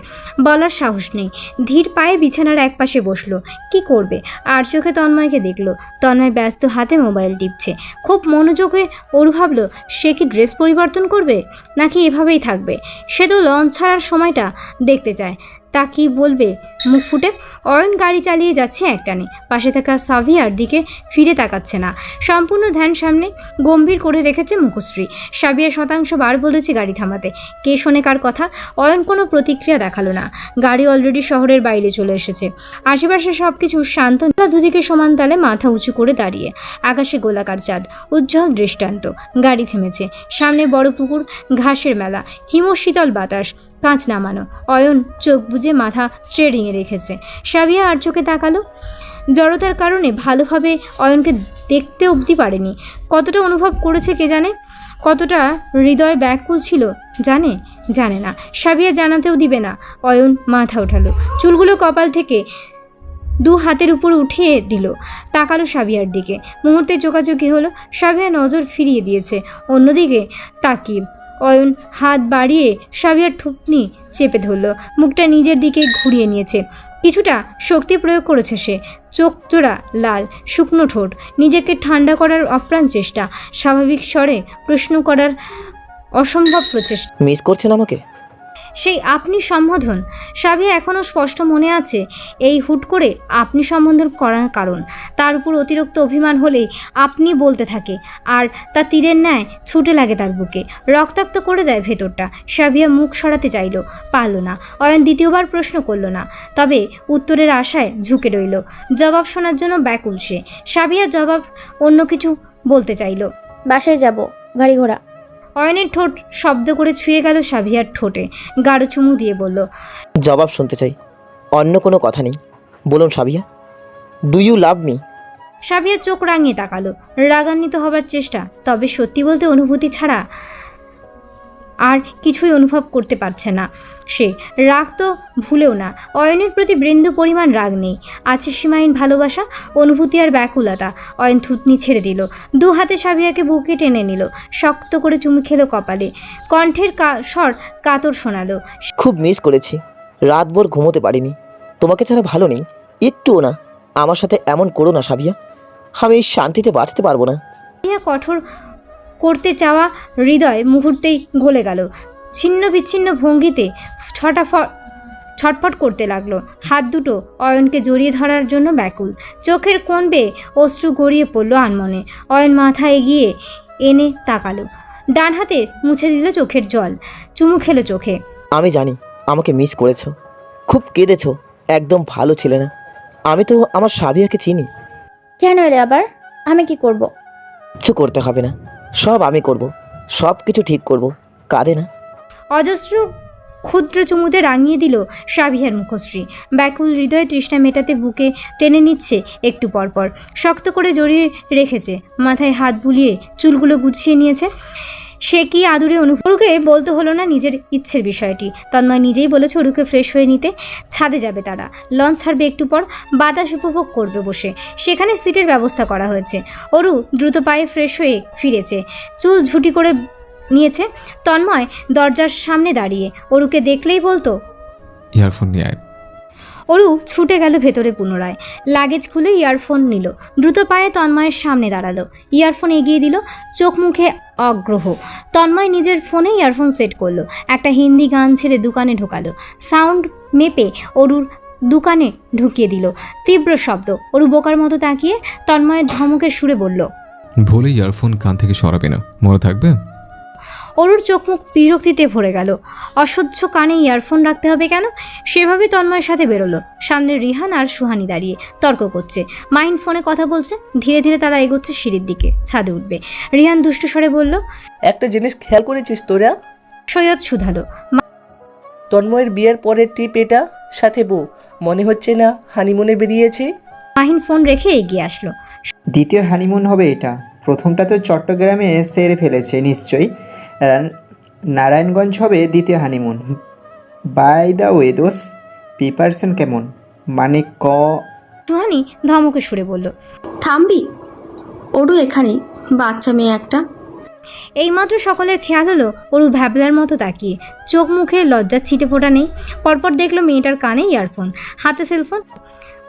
বলার সাহস নেই। ধীর পায়ে বিছানার একপাশে বসলো। কি করবে? আর চোখে তন্ময়কে দেখলো। তন্ময় ব্যস্ত হাতে মোবাইল টিপছে। খুব মনোযোগে অরু ভাবলো, সে কি ড্রেস পরিবর্তন করবে নাকি এভাবেই থাকবে? সে তো লঞ্চ ছাড়ার সময়টা দেখতে চায়। তা কি বলবে মুখ ফুটে? অয়ন গাড়ি চালিয়ে যাচ্ছে একটানে। পাশে থাকা সাভিয়ার দিকে ফিরে তাকাচ্ছে না। সম্পূর্ণ ধ্যান সামনে গম্ভীর করে রেখেছে মুখশ্রী। সাবিয়া বার বলেছে গাড়ি থামাতে। কে শোনে কার কথা? অয়ন কোনো প্রতিক্রিয়া দেখালো না। গাড়ি অলরেডি শহরের বাইরে চলে এসেছে। আশেপাশে সব কিছু শান্ত। দুদিকে সমান তালে মাথা উঁচু করে দাঁড়িয়ে। আকাশে গোলাকার চাঁদ, উজ্জ্বল দৃষ্টান্ত। গাড়ি থেমেছে। সামনে বড় পুকুর, ঘাসের মেলা, হিমশীতল বাতাস, কাঁচ নামানো। অয়ন চোখ বুজে মাথা স্ট্রেডিংয়ে রেখেছে। সাবিয়া আর চোখে তাকালো। জড়তার কারণে ভালোভাবে অয়নকে দেখতে অবধি পারেনি। কতটা অনুভব করেছে কে জানে, কতটা হৃদয় ব্যাকুল ছিল জানে না। সাবিয়া জানাতেও দিবে না। অয়ন মাথা ওঠালো, চুলগুলো কপাল থেকে দু হাতের উপর উঠিয়ে দিল। তাকালো সাবিয়ার দিকে। মুহূর্তে চোখাচোখি হলো। সাবিয়া নজর ফিরিয়ে দিয়েছে অন্যদিকে তাকিয়ে। অয়ন হাত বাড়িয়ে সাবিয়ার থুতনি চেপে ধরল। মুখটা নিজের দিকে ঘুরিয়ে নিয়েছে। কিছুটা শক্তি প্রয়োগ করেছে সে। চোখ জোড়া লাল, শুকনো ঠোঁট। নিজেকে ঠান্ডা করার অপ্রাণ চেষ্টা, স্বাভাবিক স্বরে প্রশ্ন করার অসম্ভব প্রচেষ্টা। মিস করছেন আমাকে? সেই আপনি সম্বোধন সাবিয়া এখনও স্পষ্ট মনে আছে। এই হুট করে আপনি সম্বোধন করার কারণ। তার উপর অতিরিক্ত অভিমান হলেই আপনি বলতে থাকে, আর তা তীরের ন্যায় ছুটে লাগে তার বুকে, রক্তাক্ত করে দেয় ভেতরটা। সাবিয়া মুখ সরাতে চাইল, পারল না। অয়ন দ্বিতীয়বার প্রশ্ন করল না, তবে উত্তরের আশায় ঝুঁকে রইল। জবাব শোনার জন্য ব্যাকুল সে। সাবিয়া জবাব অন্য কিছু বলতে চাইল। বাসায় যাব, গাড়ি ঘোড়া। অয়নের ঠোঁট শব্দ করে ছুঁয়ে গেল সাবিয়ার ঠোঁটে। গাঢ় চুমু দিয়ে বলল, জবাব শুনতে চাই, অন্য কোনো কথা নেই। বলুন Sabiya, do you love me? Sabiya চোখ রাঙিয়ে তাকালো, রাগান্বিত হবার চেষ্টা। তবে সত্যি বলতে অনুভূতি ছাড়া আর কিছুই অনুভব করতে পারছে না সে। রাগ তো ভুলেও না। অয়নের প্রতি বৃন্দু পরিমাণ রাগ নেই, আছে সীমাহীন ভালোবাসা, অনুভূতি আর ব্যাকুলতা। অয়ন থুতনি ছেড়ে দিল। দু হাতে সাবিয়াকে বুকে টেনে নিল, শক্ত করে চুমু খেলো কপালে। কণ্ঠের স্বর কাতর শোনালো, খুব মিস করেছি, রাতভর ঘুমোতে পারিনি, তোমাকে ছাড়া ভালো নেই একটুও না। আমার সাথে এমন করো না সাবিয়া, আমি শান্তিতে বাঁচতে পারবো না। কঠোর করতে চাওয়া হৃদয় মুহূর্তেই গলে গেল। ছিন্ন বিচ্ছিন্ন ভঙ্গিতে ছটফট করতে লাগলো। হাত দুটো অয়নকে জড়িয়ে ধরার জন্য ব্যাকুল। চোখের কোণ বেয়ে অশ্রু গড়িয়ে পড়ল আনমনে। অয়ন মাথা এগিয়ে এনে তাকালো, ডান হাতে মুছে দিল চোখের জল, চুমু খেলো চোখে। আমি জানি আমাকে মিস করেছো, খুব কেঁদেছো, একদম ভালো ছিলে না। আমি তো আমার সাবিয়াকে চিনি। কেন এলে আবার? আমি কি করব? কিছু করতে হবে না, সব আমি করব, সব কিছু ঠিক করব। কাঁদে না। অজস্র ক্ষুদ্র চুমুতে রাঙিয়ে দিল সাবিয়ার মুখশ্রী। ব্যাকুল হৃদয় তৃষ্ণা মেটাতে বুকে টেনে নিচ্ছে একটু পরপর। শক্ত করে জড়িয়ে রেখেছে, মাথায় হাত বুলিয়ে চুলগুলো গুছিয়ে নিয়েছে। সে কি আদুরে অরুকে বলতে হলো না নিজের ইচ্ছের বিষয়টি। তন্ময় নিজেই বলেছে অরুকে ফ্রেশ হয়ে নিতে। ছাদে যাবে তারা, লঞ্চ ছাড়বে একটু পর, বাতাস উপভোগ করবে বসে। সেখানে সিটের ব্যবস্থা করা হয়েছে। অরু দ্রুত পায়ে ফ্রেশ হয়ে ফিরেছে, চুল ঝুটি করে নিয়েছে। তন্ময় দরজার সামনে দাঁড়িয়ে অরুকে দেখলেই বলতো, ইয়ারফোন নিয়ে আয়। অরু ছুটে গেল ভেতরে পুনরায়, লাগেজ খুলে ইয়ারফোন নিল। দ্রুত পায়ে তন্ময়ের সামনে দাঁড়ালো, ইয়ারফোন এগিয়ে দিল, চোখ মুখে আগ্রহ। তন্ময় নিজের ফোনে ইয়ারফোন সেট করলো, একটা হিন্দি গান ছেড়ে দোকানে ঢোকালো। সাউন্ড মেপে অরুর দোকানে ঢুকিয়ে দিল। তীব্র শব্দ। অরু বোকার মতো তাকিয়ে তন্ময়ের ধমকের সুরে বলল, ভুলে ইয়ারফোন কান থেকে সরাবি না, মনে থাকবে? অরুর চোখ মুখ বিরক্তিতে ভরে গেল। অসহ্য, কানে ইয়ারফোন রাখতে হবে কেন? সেভাবেই তন্ময়ের সাথে বেরোলো। সামনে রিহান আর সুহানি দাঁড়িয়ে তর্ক করছে। মাহিন ফোনে কথা বলছে। ধীরে ধীরে তারা এগোচ্ছে সিঁড়ির দিকে, ছাদে উঠবে। রিহান দুষ্টু স্বরে বলল, একটা জিনিস খেয়াল করেছিস তোরা? সৈয়দ শুধালো, তন্ময়ের বিয়ের পরের ট্রিপ এটা, সাথে বউ। মনে হচ্ছে না হানিমুনে বেরিয়েছে। মাহিন ফোন রেখে এগিয়ে আসলো। দ্বিতীয় হানিমুন হবে এটা। প্রথমটা তো চট্টগ্রামে সেরে ফেলেছে নিশ্চয়ই। নারায়ণগঞ্জ হবে দ্বিতীয় হানিমুন। বাই দ্য ওয়ে দোস, প্রিপারেশন কেমন? মানে সুহানি ধমকে সুরে বলল, থামবি? ওরু এখানেই, বাচ্চা মেয়ে একটা। এইমাত্র সকলের খেয়াল হলো অরু ভ্যাবলার মতো তাকিয়ে, চোখ মুখে লজ্জার ছিটে ফোটা নেই। পরপর দেখলো মেয়েটার কানে ইয়ারফোন, হাতে সেলফোন।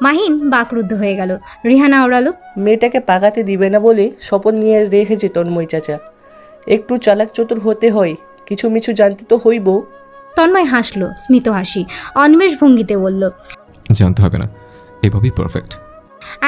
মাহিন বাকরুদ্ধ হয়ে গেল। রিহানা ওড়ালো, মেয়েটাকে পাকাতে দিবে না বলে শপথ নিয়ে রেখেছে তন্ময় চাচা। একটু চালাক চতুর হতে হয়, কিছু মিছু জানতে তো হইব। তন্ময় হাসলো, স্মিত হাসি, অন্মেষ ভঙ্গিতে বলল, জানতে হবে না, এভাবেই পারফেক্ট।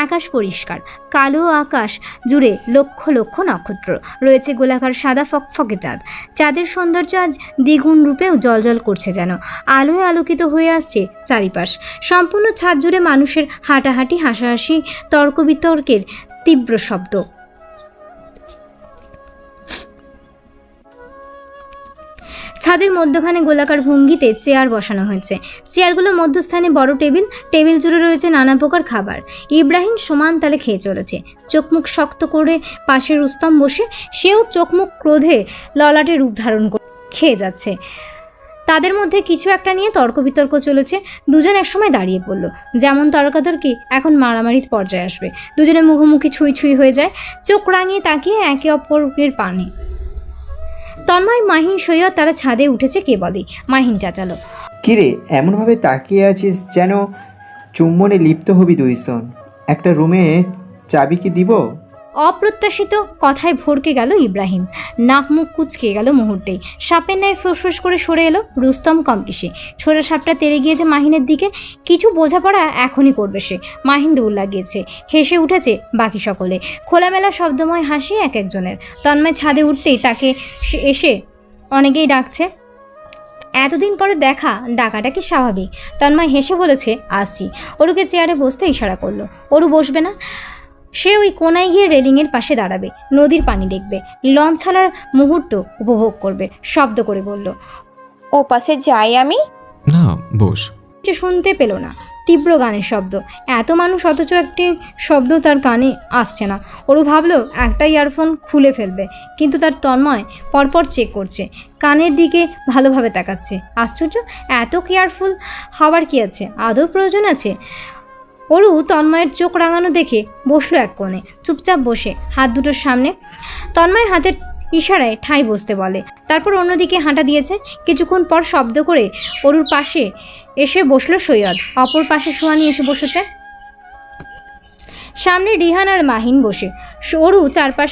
আকাশ পরিষ্কার, কালো আকাশ জুড়ে লক্ষ লক্ষ নক্ষত্র। রয়েছে গোলাকার সাদা ফকফকে চাঁদ। চাঁদের সৌন্দর্য আজ দ্বিগুণ রূপেও জলজল করছে, যেন আলোয় আলোকিত হয়ে আসছে চারিপাশ। সম্পূর্ণ ছাদ জুড়ে মানুষের হাঁটাহাঁটি, হাসাহাসি, তর্ক বিতর্কের তীব্র শব্দ। ছাদের মধ্যখানে গোলাকার ভঙ্গিতে চেয়ার বসানো হয়েছে। চেয়ারগুলো মধ্যস্থানে বড় টেবিল। টেবিল জুড়ে রয়েছে নানা প্রকার খাবার। ইব্রাহিম সমান তালে খেয়ে চলেছে, চোখ মুখ শক্ত করে। পাশে রুস্তম বসে, সেও চোখ মুখ ক্রোধে ললাটে রূপ ধারণ করে খেয়ে যাচ্ছে। তাদের মধ্যে কিছু একটা নিয়ে তর্ক বিতর্ক চলেছে। দুজন একসময় দাঁড়িয়ে পড়ল, যেমন তর্কাতর্কি এখন মারামারির পর্যায়ে আসবে। দুজনে মুখোমুখি ছুঁই ছুঁই হয়ে যায়, চোখ রাঙিয়ে তাকিয়ে একে অপরের পানে। তন্ময়, মাহিন, সৈয়দ তারা ছাদে উঠেছে কেবলই। মাহিন চাচালো, কিরে এমনভাবে তাকিয়ে আছিস যেন চুম্বনে লিপ্ত হবি দুইজন। একটা রুমে চাবি কি দিব? অপ্রত্যাশিত কথায় ভরকে গেল ইব্রাহিম। নাক মুখ কুচকে গেল মুহূর্তেই। সাপের ন্যায় ফুসফুস করে সরে এলো রুস্তম কমকিসে। ছোড়া সাপটা তেড়ে গিয়েছে মাহিনের দিকে। কিছু বোঝাপড়া এখনই করবে সে। মাহিন দৌড় লাগিয়েছে, হেসে উঠেছে বাকি সকলে। খোলামেলা শব্দময় হাসি এক একজনের। তন্ময় ছাদে উঠতেই তাকে এসে অনেকেই ডাকছে। এতদিন পরে দেখা, ডাকাটা কি স্বাভাবিক? তন্ময় হেসে বলেছে, আসছি। অরুকে চেয়ারে বসতে ইশারা করলো। অরু বসবে না, সে ওই কোনায় গিয়ে রেলিংয়ের পাশে দাঁড়াবে, নদীর পানি দেখবে, লঞ্চ ছাড়ার মুহূর্ত উপভোগ করবে। শব্দ করে বলল, ও পাশে যাই আমি? না, বস। শুনতে পেল না, তীব্র গানের শব্দ। এত মানুষ অথচ একটি শব্দ তার কানে আসছে না। ওরও ভাবলো একটা ইয়ারফোন খুলে ফেলবে, কিন্তু তার তন্ময় পরপর চেক করছে, কানের দিকে ভালোভাবে তাকাচ্ছে। আশ্চর্য, এত কেয়ারফুল হওয়ার কি আছে? আদৌ প্রয়োজন আছে? অরু তন্ময়ের চোখ রাঙানো দেখে বসলো এক কোণে, চুপচাপ বসে, হাত দুটোর সামনে। তন্ময় হাতের ইশারায় ঠাঁই বসতে বলে, তারপর অন্যদিকে হাঁটা দিয়েছে। কিছুক্ষণ পর শব্দ করে অরুর পাশে এসে বসলো সৈয়দ। অপর পাশে সুহানি এসে বসেছে। সামনে রিহান আর মাহিন বসে। অরু চারপাশ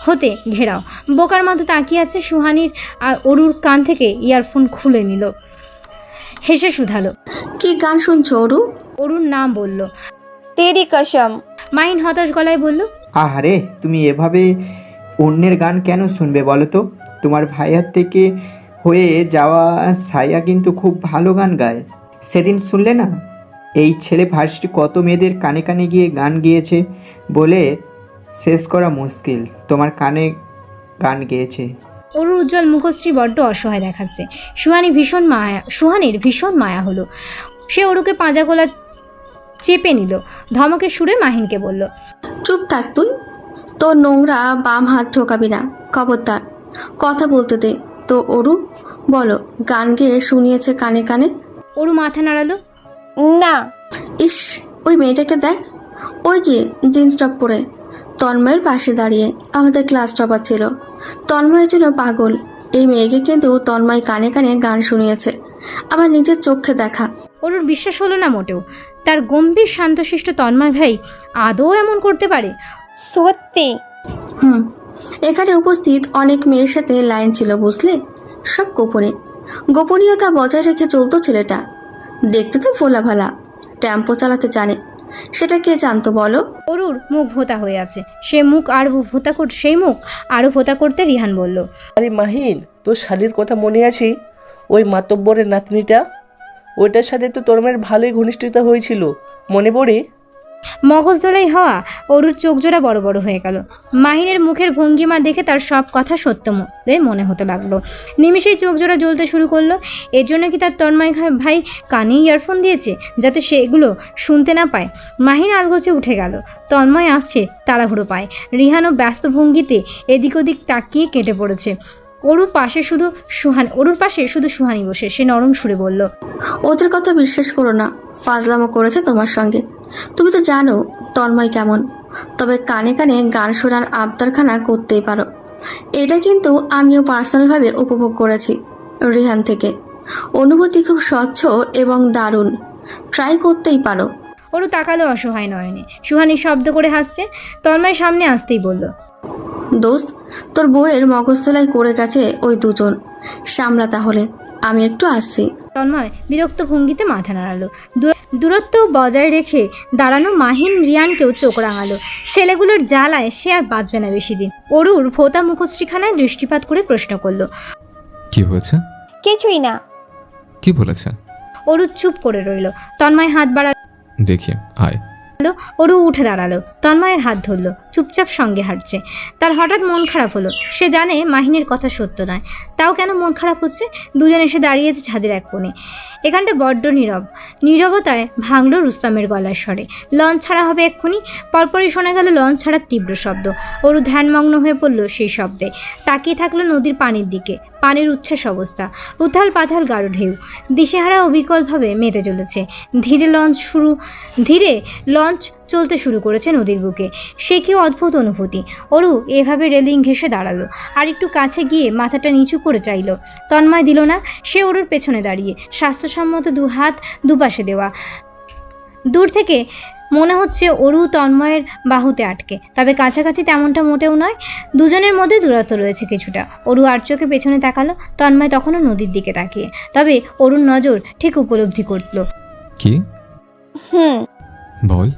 হতে ঘেরাও, বোকার মতো তাকিয়ে আছে। সুহানির আর অরুর কান থেকে ইয়ারফোন খুলে নিল, হেসে শুধালো, কি গান শুনছো অরু? অরুর নাম বলল। তেরি কসম। মাহিন হতাশ গলায় বলল, আহারে, তুমি এভাবে অন্যের গান কেন শুনবে বলো তো? তোমার ভাইয়ার থেকে হয়ে যাওয়া সায়া কিন্তু খুব ভালো গান গায়। সেদিন শুনলে না? এই ছেলে ভার্সিটি কত মেয়েদের কানে কানে গিয়ে গান গেয়েছে, বলে শেষ করা মুশকিল। তোমার কানে গান গেয়েছে। অরুর উজ্জ্বল মুখশ্রী বড্ড অসহায় দেখাচ্ছে। সুহানির ভীষণ মায়া হলো। সে অরুকে পাঁজা গোলা চেপে নিল। ধমকের সুরে মাহিনকে বলল, চুপ থাক তুই, তোর নোংরা বাম হাত ঠোকাবি না, খবরদার। কথা বলতে দে। তো অরু, বলো, গান গেয়ে শুনিয়েছে কানে কানে? অরু মাথা নাড়ালো। না। ইস, ওই মেয়েটাকে দেখ, ওই যে জিন্স টপ পরে তন্ময়ের পাশে দাঁড়িয়ে। আমাদের ক্লাস টপার ছিল, তন্ময়ের জন্য পাগল। এই মেয়েকে কিন্তু তন্ময় কানে কানে গান শুনিয়েছে, আমার নিজের চোখে দেখা। অরুর বিশ্বাস হলো না মোটেও। তার গম্ভীর শান্তশিষ্ট তন্ময় ভাই আদৌ এমন করতে পারে? সত্যি? এখানে উপস্থিত অনেক মেয়ের সাথে লাইন ছিল, বুঝলে? সব গোপনে, গোপনীয়তা বজায় রেখে চলতো ছেলেটা। দেখতে তো ফোলা ভালা, টেম্পো চালাতে জানে। সেটা কে জানতো বলো? অরুর মুখ ভোতা হয়ে আছে। সেই মুখ আরো ভোতা করতে রিহান বলল, আরে মাহিন, তোর শালির কথা মনে আছে? ওই মাতব্বরের নাতনিটা, ওইটার সাথে তো তোর মেয়ের ভালোই ঘনিষ্ঠতা হয়েছিল, মনে পড়ে? মগজ ধোলাই হওয়া অরুর চোখ জোড়া বড় বড় হয়ে গেল। মাহিনের মুখের ভঙ্গিমা দেখে তার সব কথা সত্য মনে হতে লাগলো। নিমিষেই চোখ জোড়া জ্বলতে শুরু করলো। এর জন্য কি তার তন্ময় ভাই কানে ইয়ারফোন দিয়েছে যাতে সে এগুলো শুনতে না পায়? মাহিন আলগোছে উঠে গেল। তন্ময় আসছে তাড়াহুড়ো পায়। রিহানও ব্যস্ত ভঙ্গিতে এদিক ওদিক তাকিয়ে কেটে পড়েছে। অরুর পাশে শুধু সুহানি বসে। সে নরম সুরে বলল, ওদের কথা বিশ্বাস করো না, ফাজলামো করেছে তোমার সঙ্গে। তুমি তো জানো তন্ময় কেমন। তবে কানে কানে গান শোনার আবদারখানা করতেই পারো। এটা কিন্তু আমিও পার্সোনালভাবে উপভোগ করেছি রিহান থেকে। অনুভূতি খুব স্বচ্ছ এবং দারুণ, ট্রাই করতেই পারো। অরু তাকালো অসহায় নয়নে। সুহানি শব্দ করে হাসছে। তন্ময় সামনে আসতেই বলল, দোস্ত, তোর বউয়ের মগজতলায় করে গেছে ওই দুজন, সামলা তাহলে, আমি একটু আসছি। তন্ময় বিরক্ত ভঙ্গিতে মাথা নাড়ালো। দূরত্ব বজায় রেখে দাঁড়ানো মাহিন রিয়ানকেও চোখ রাঙালো। ছেলেগুলোর জ্বালায় সে আর বাঁচবে না বেশি দিন। অরুর ভোতা মুখশ্রীখানায় দৃষ্টিপাত করে প্রশ্ন করলো, কি হয়েছে? কিছুই না। কি বলেছে? অরু চুপ করে রইল। তন্ময় হাত বাড়ালো। দেখি আয়। অরু উঠে দাঁড়ালো। তন্ময়ের হাত ধরলো, চুপচাপ সঙ্গে হাঁটছে। তার হঠাৎ মন খারাপ হলো। সে জানে মাহিনের কথা সত্য নয়, তাও কেন মন খারাপ হচ্ছে? দুজন এসে দাঁড়িয়েছে ছাদের এক কোণে। এখানটা বড্ড নীরবতায় ভাঙল রুস্তমের গলার স্বরে, লঞ্চ ছাড়া হবে এক্ষুনি। পরপরই শোনা গেল লঞ্চ ছাড়ার তীব্র শব্দ। অরু ধ্যানমগ্ন হয়ে পড়ল সেই শব্দে। তাকিয়ে থাকলো নদীর পানির দিকে। পানির উচ্ছ্বাস অবস্থা, উথাল পাথাল গাঢ় ঢেউ দিশেহারা অবিকলভাবে মেতে চলেছে। ধীরে লঞ্চ চলতে শুরু করেছে নদীর বুকে। সে কি অদ্ভুত অনুভূতি। অরু এভাবে রেলিং ঘেঁষে দাঁড়ালো, আর একটু কাছে গিয়ে মাথাটা নিচু করে চাইল। তন্ময় দিল না। সে অরুর পেছনে দাঁড়িয়ে, স্বাস্থ্যসম্মত দু হাত দুপাশে দেওয়া। দূর থেকে মনে হচ্ছে অরু তন্ময়ের বাহুতে আটকে, তবে কাছাকাছি তেমনটা মোটেও নয়। দুজনের মধ্যে দূরত্ব রয়েছে কিছুটা। অরু আর চোখে পেছনে তাকালো। তন্ময় তখনও নদীর দিকে তাকিয়ে, তবে অরুর নজর ঠিক উপলব্ধি করল। কি? বল।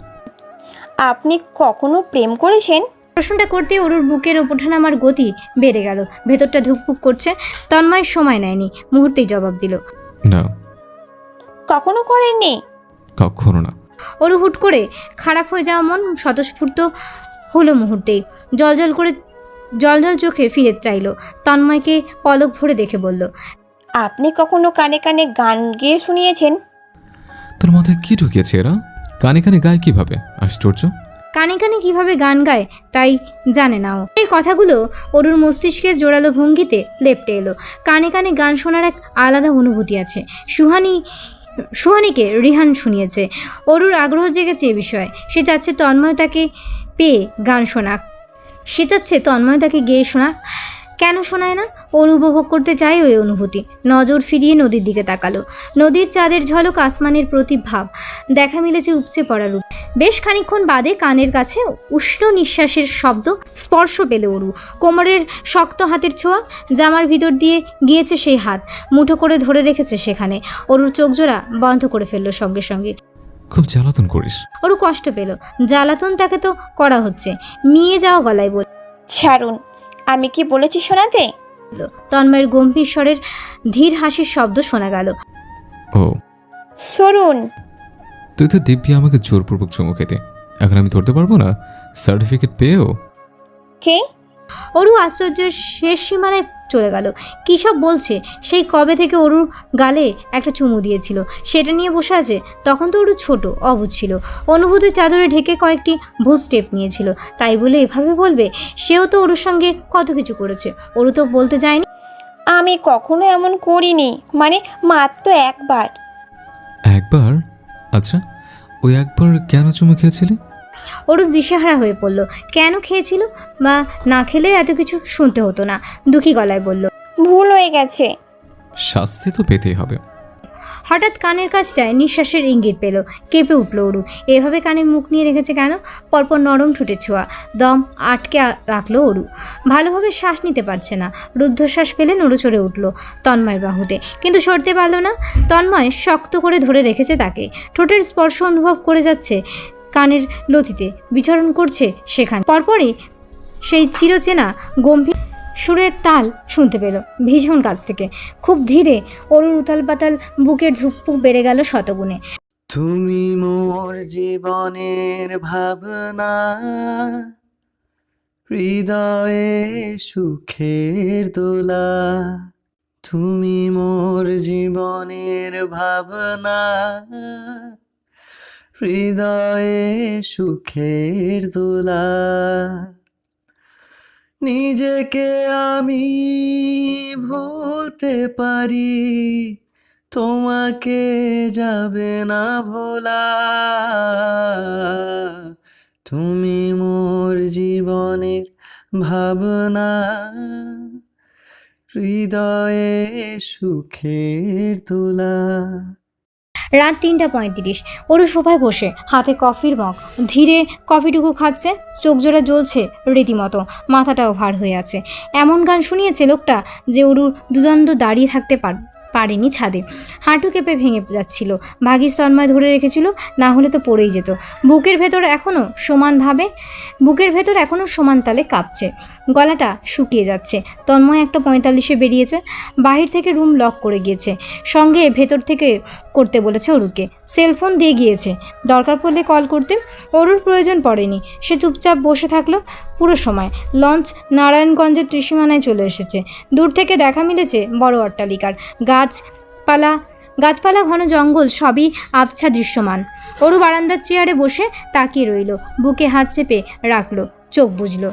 আপনি কখনো প্রেম করেছেন? প্রশ্নটা করতে অরুর বুকের ওঠানামার গতি বেড়ে গেল। ভেতরটা ধুকপুক করছে। তন্ময় সময় নেয়নি, মুহূর্তেই জবাব দিল, না। কখনো করেননি? কখনো না। অরু হুট করে খারাপ হয়ে যাওয়া মন স্বতঃস্ফূর্ত হলো মুহূর্তেই। জল চোখে ফিরে চাইল। তন্ময়কে পলক ভরে দেখে বলল, আপনি কখনো কানে কানে গান গেয়ে শুনিয়েছেন? তোর মাথায় কি ঢুকিয়েছে এরা? কানে কানে গায় কিভাবে? আশ্চর্য। কানে কানে কিভাবে গান গায় তাই জানে না ও। এই কথাগুলো অরুর মস্তিষ্কের জোরালো ভঙ্গিতে লেপ্টে এলো। কানে কানে গান শোনার এক আলাদা অনুভূতি আছে। সুহানিকে রিহান শুনিয়েছে। অরুর আগ্রহ জেগেছে এ বিষয়ে। সে চাচ্ছে তন্ময় তাকে গেয়ে শোনা। কেন শোনায় না? ওর উপভোগ করতে চায় ওই অনুভূতি। নজর ফিরিয়ে নদীর দিকে তাকালো। নদীর চাঁদের ঝলক, আসমানের প্রতিভাব দেখা মিলেছে উপচে পড়া রূপ। বেশ খানিকক্ষণ বাদে কানের কাছে উষ্ণ নিঃশ্বাসের শব্দ স্পর্শ পেল অরু। কোমরের শক্ত হাতের ছোঁয়া, জামার ভিতর দিয়ে গিয়েছে সেই হাত, মুঠো করে ধরে রেখেছে সেখানে। অরুর চোখ জোড়া বন্ধ করে ফেললো সঙ্গে সঙ্গে। খুব জ্বালাতন করিস। অরু কষ্ট পেল। জ্বালাতন তাকে তো করা হচ্ছে। মিয়ে যাওয়া গলায় বল, ছাড়ুন, আমি কি বলেছি শোনাতে? তন্ময়ের গম্ভীর স্বরের ধীর হাসির শব্দ শোনা গেল। ও সরুন। তুই তো দিব্যি আমাকে জোরপূর্বক চুমু খেতে। এখন আমি ধরতে পারবো না সার্টিফিকেট পেয়েও? কে? অরু আশ্চর্যের শেষ সীমানায় চলে গেল। কী সব বলছে? সেই কবে থেকে অরুর গালে একটা চুমু দিয়েছিল সেটা নিয়ে বসে আছে। তখন তো অরু ছোট, অবুঝ ছিল, অনুভূতির চাদরে ঢেকে কয়েকটি ভুল স্টেপ নিয়েছিল। তাই বলে এভাবে বলবে? সেও তো অরুর সঙ্গে কত কিছু করেছে, অরু তো বলতে যায়নি। আমি কখনো এমন করিনি, মানে মাত্র একবার। একবার? আচ্ছা, ওই একবার কেন চুমু খেয়েছিলে? অরু দিশেহারা হয়ে পড়ল। কেন খেয়েছিল বা না খেলে এত কিছু শুনতে হতো না। দুঃখী গলায় বলল, ভুল হয়ে গেছে। শাস্তি তো পেতেই হবে। হঠাৎ কানের কাছটায় নিঃশ্বাসের ইঙ্গিত পেল। কেঁপে উঠল অরু। এভাবে কানে মুখ নিয়ে রেখেছে কেন? পরপর নরম ঠোঁটে ছোঁয়া। দম আটকে রাখলো অরু। ভালোভাবে শ্বাস নিতে পারছে না। রুদ্ধশ্বাস পেলে নড়ে চড়ে উঠল তন্ময়ের বাহুতে, কিন্তু সরতে পারল না। তন্ময় শক্ত করে ধরে রেখেছে তাকে। ঠোঁটের স্পর্শ অনুভব করে যাচ্ছে, কানের লতিতে বিচরণ করছে সেখানে। পরপরই সেই চিরচেনা গম্ভীর সুরের তাল শুনতে পেল ভীষণ কাছ থেকে। খুব ধীরে অরুর উতাল পাতাল বুকের ধুকপুক বেড়ে গেল শতগুণে। তুমি মোর জীবনের ভাবনা, হৃদয়ে সুখের দোলা। তুমি মোর জীবনের ভাবনা, হৃদয়ে সুখের দোলা। নিজেকে আমি ভুলতে পারি, তোমাকে যাবে না ভোলা। তুমি মোর জীবনের ভাবনা, হৃদয়ে সুখের তোলা। রাত ৩:৩৫। অরু সোফায় বসে হাতে কফির মগ, ধীরে কফিটুকু খাচ্ছে। চোখ জোড়া জ্বলছে রীতিমতো, মাথাটাও ভার হয়ে আছে। এমন গান শুনিয়েছে লোকটা যে অরু দুদণ্ড দাঁড়িয়ে থাকতে পারেনি ছাদে। হাঁটু কেঁপে ভেঙে যাচ্ছিল। ভাগীর তন্ময় ধরে রেখেছিল, না হলে তো পড়েই যেত। বুকের ভেতর এখনও সমান তালে কাঁপছে। গলাটা শুকিয়ে যাচ্ছে। তন্ময় 1:45 বেরিয়েছে। বাহির থেকে রুম লক করে গিয়েছে। সঙ্গে ভেতর থেকে করতে বলেছে অরুকে। সেলফোন দিয়ে গিয়েছে, দরকার পড়লে কল করতে। অরুর প্রয়োজন পড়েনি। সে চুপচাপ বসে থাকলো পুরো সময়। লঞ্চ নারায়ণগঞ্জের ত্রিসীমানায় চলে এসেছে। দূর থেকে দেখা মিলেছে বড় অট্টালিকার। গাছপালা, ঘন জঙ্গল, সবই আবছা দৃশ্যমান। অরু বারান্দার চেয়ারে বসে তাকিয়ে রইল। বুকে হাত চেপে রাখলো, চোখ বুজল।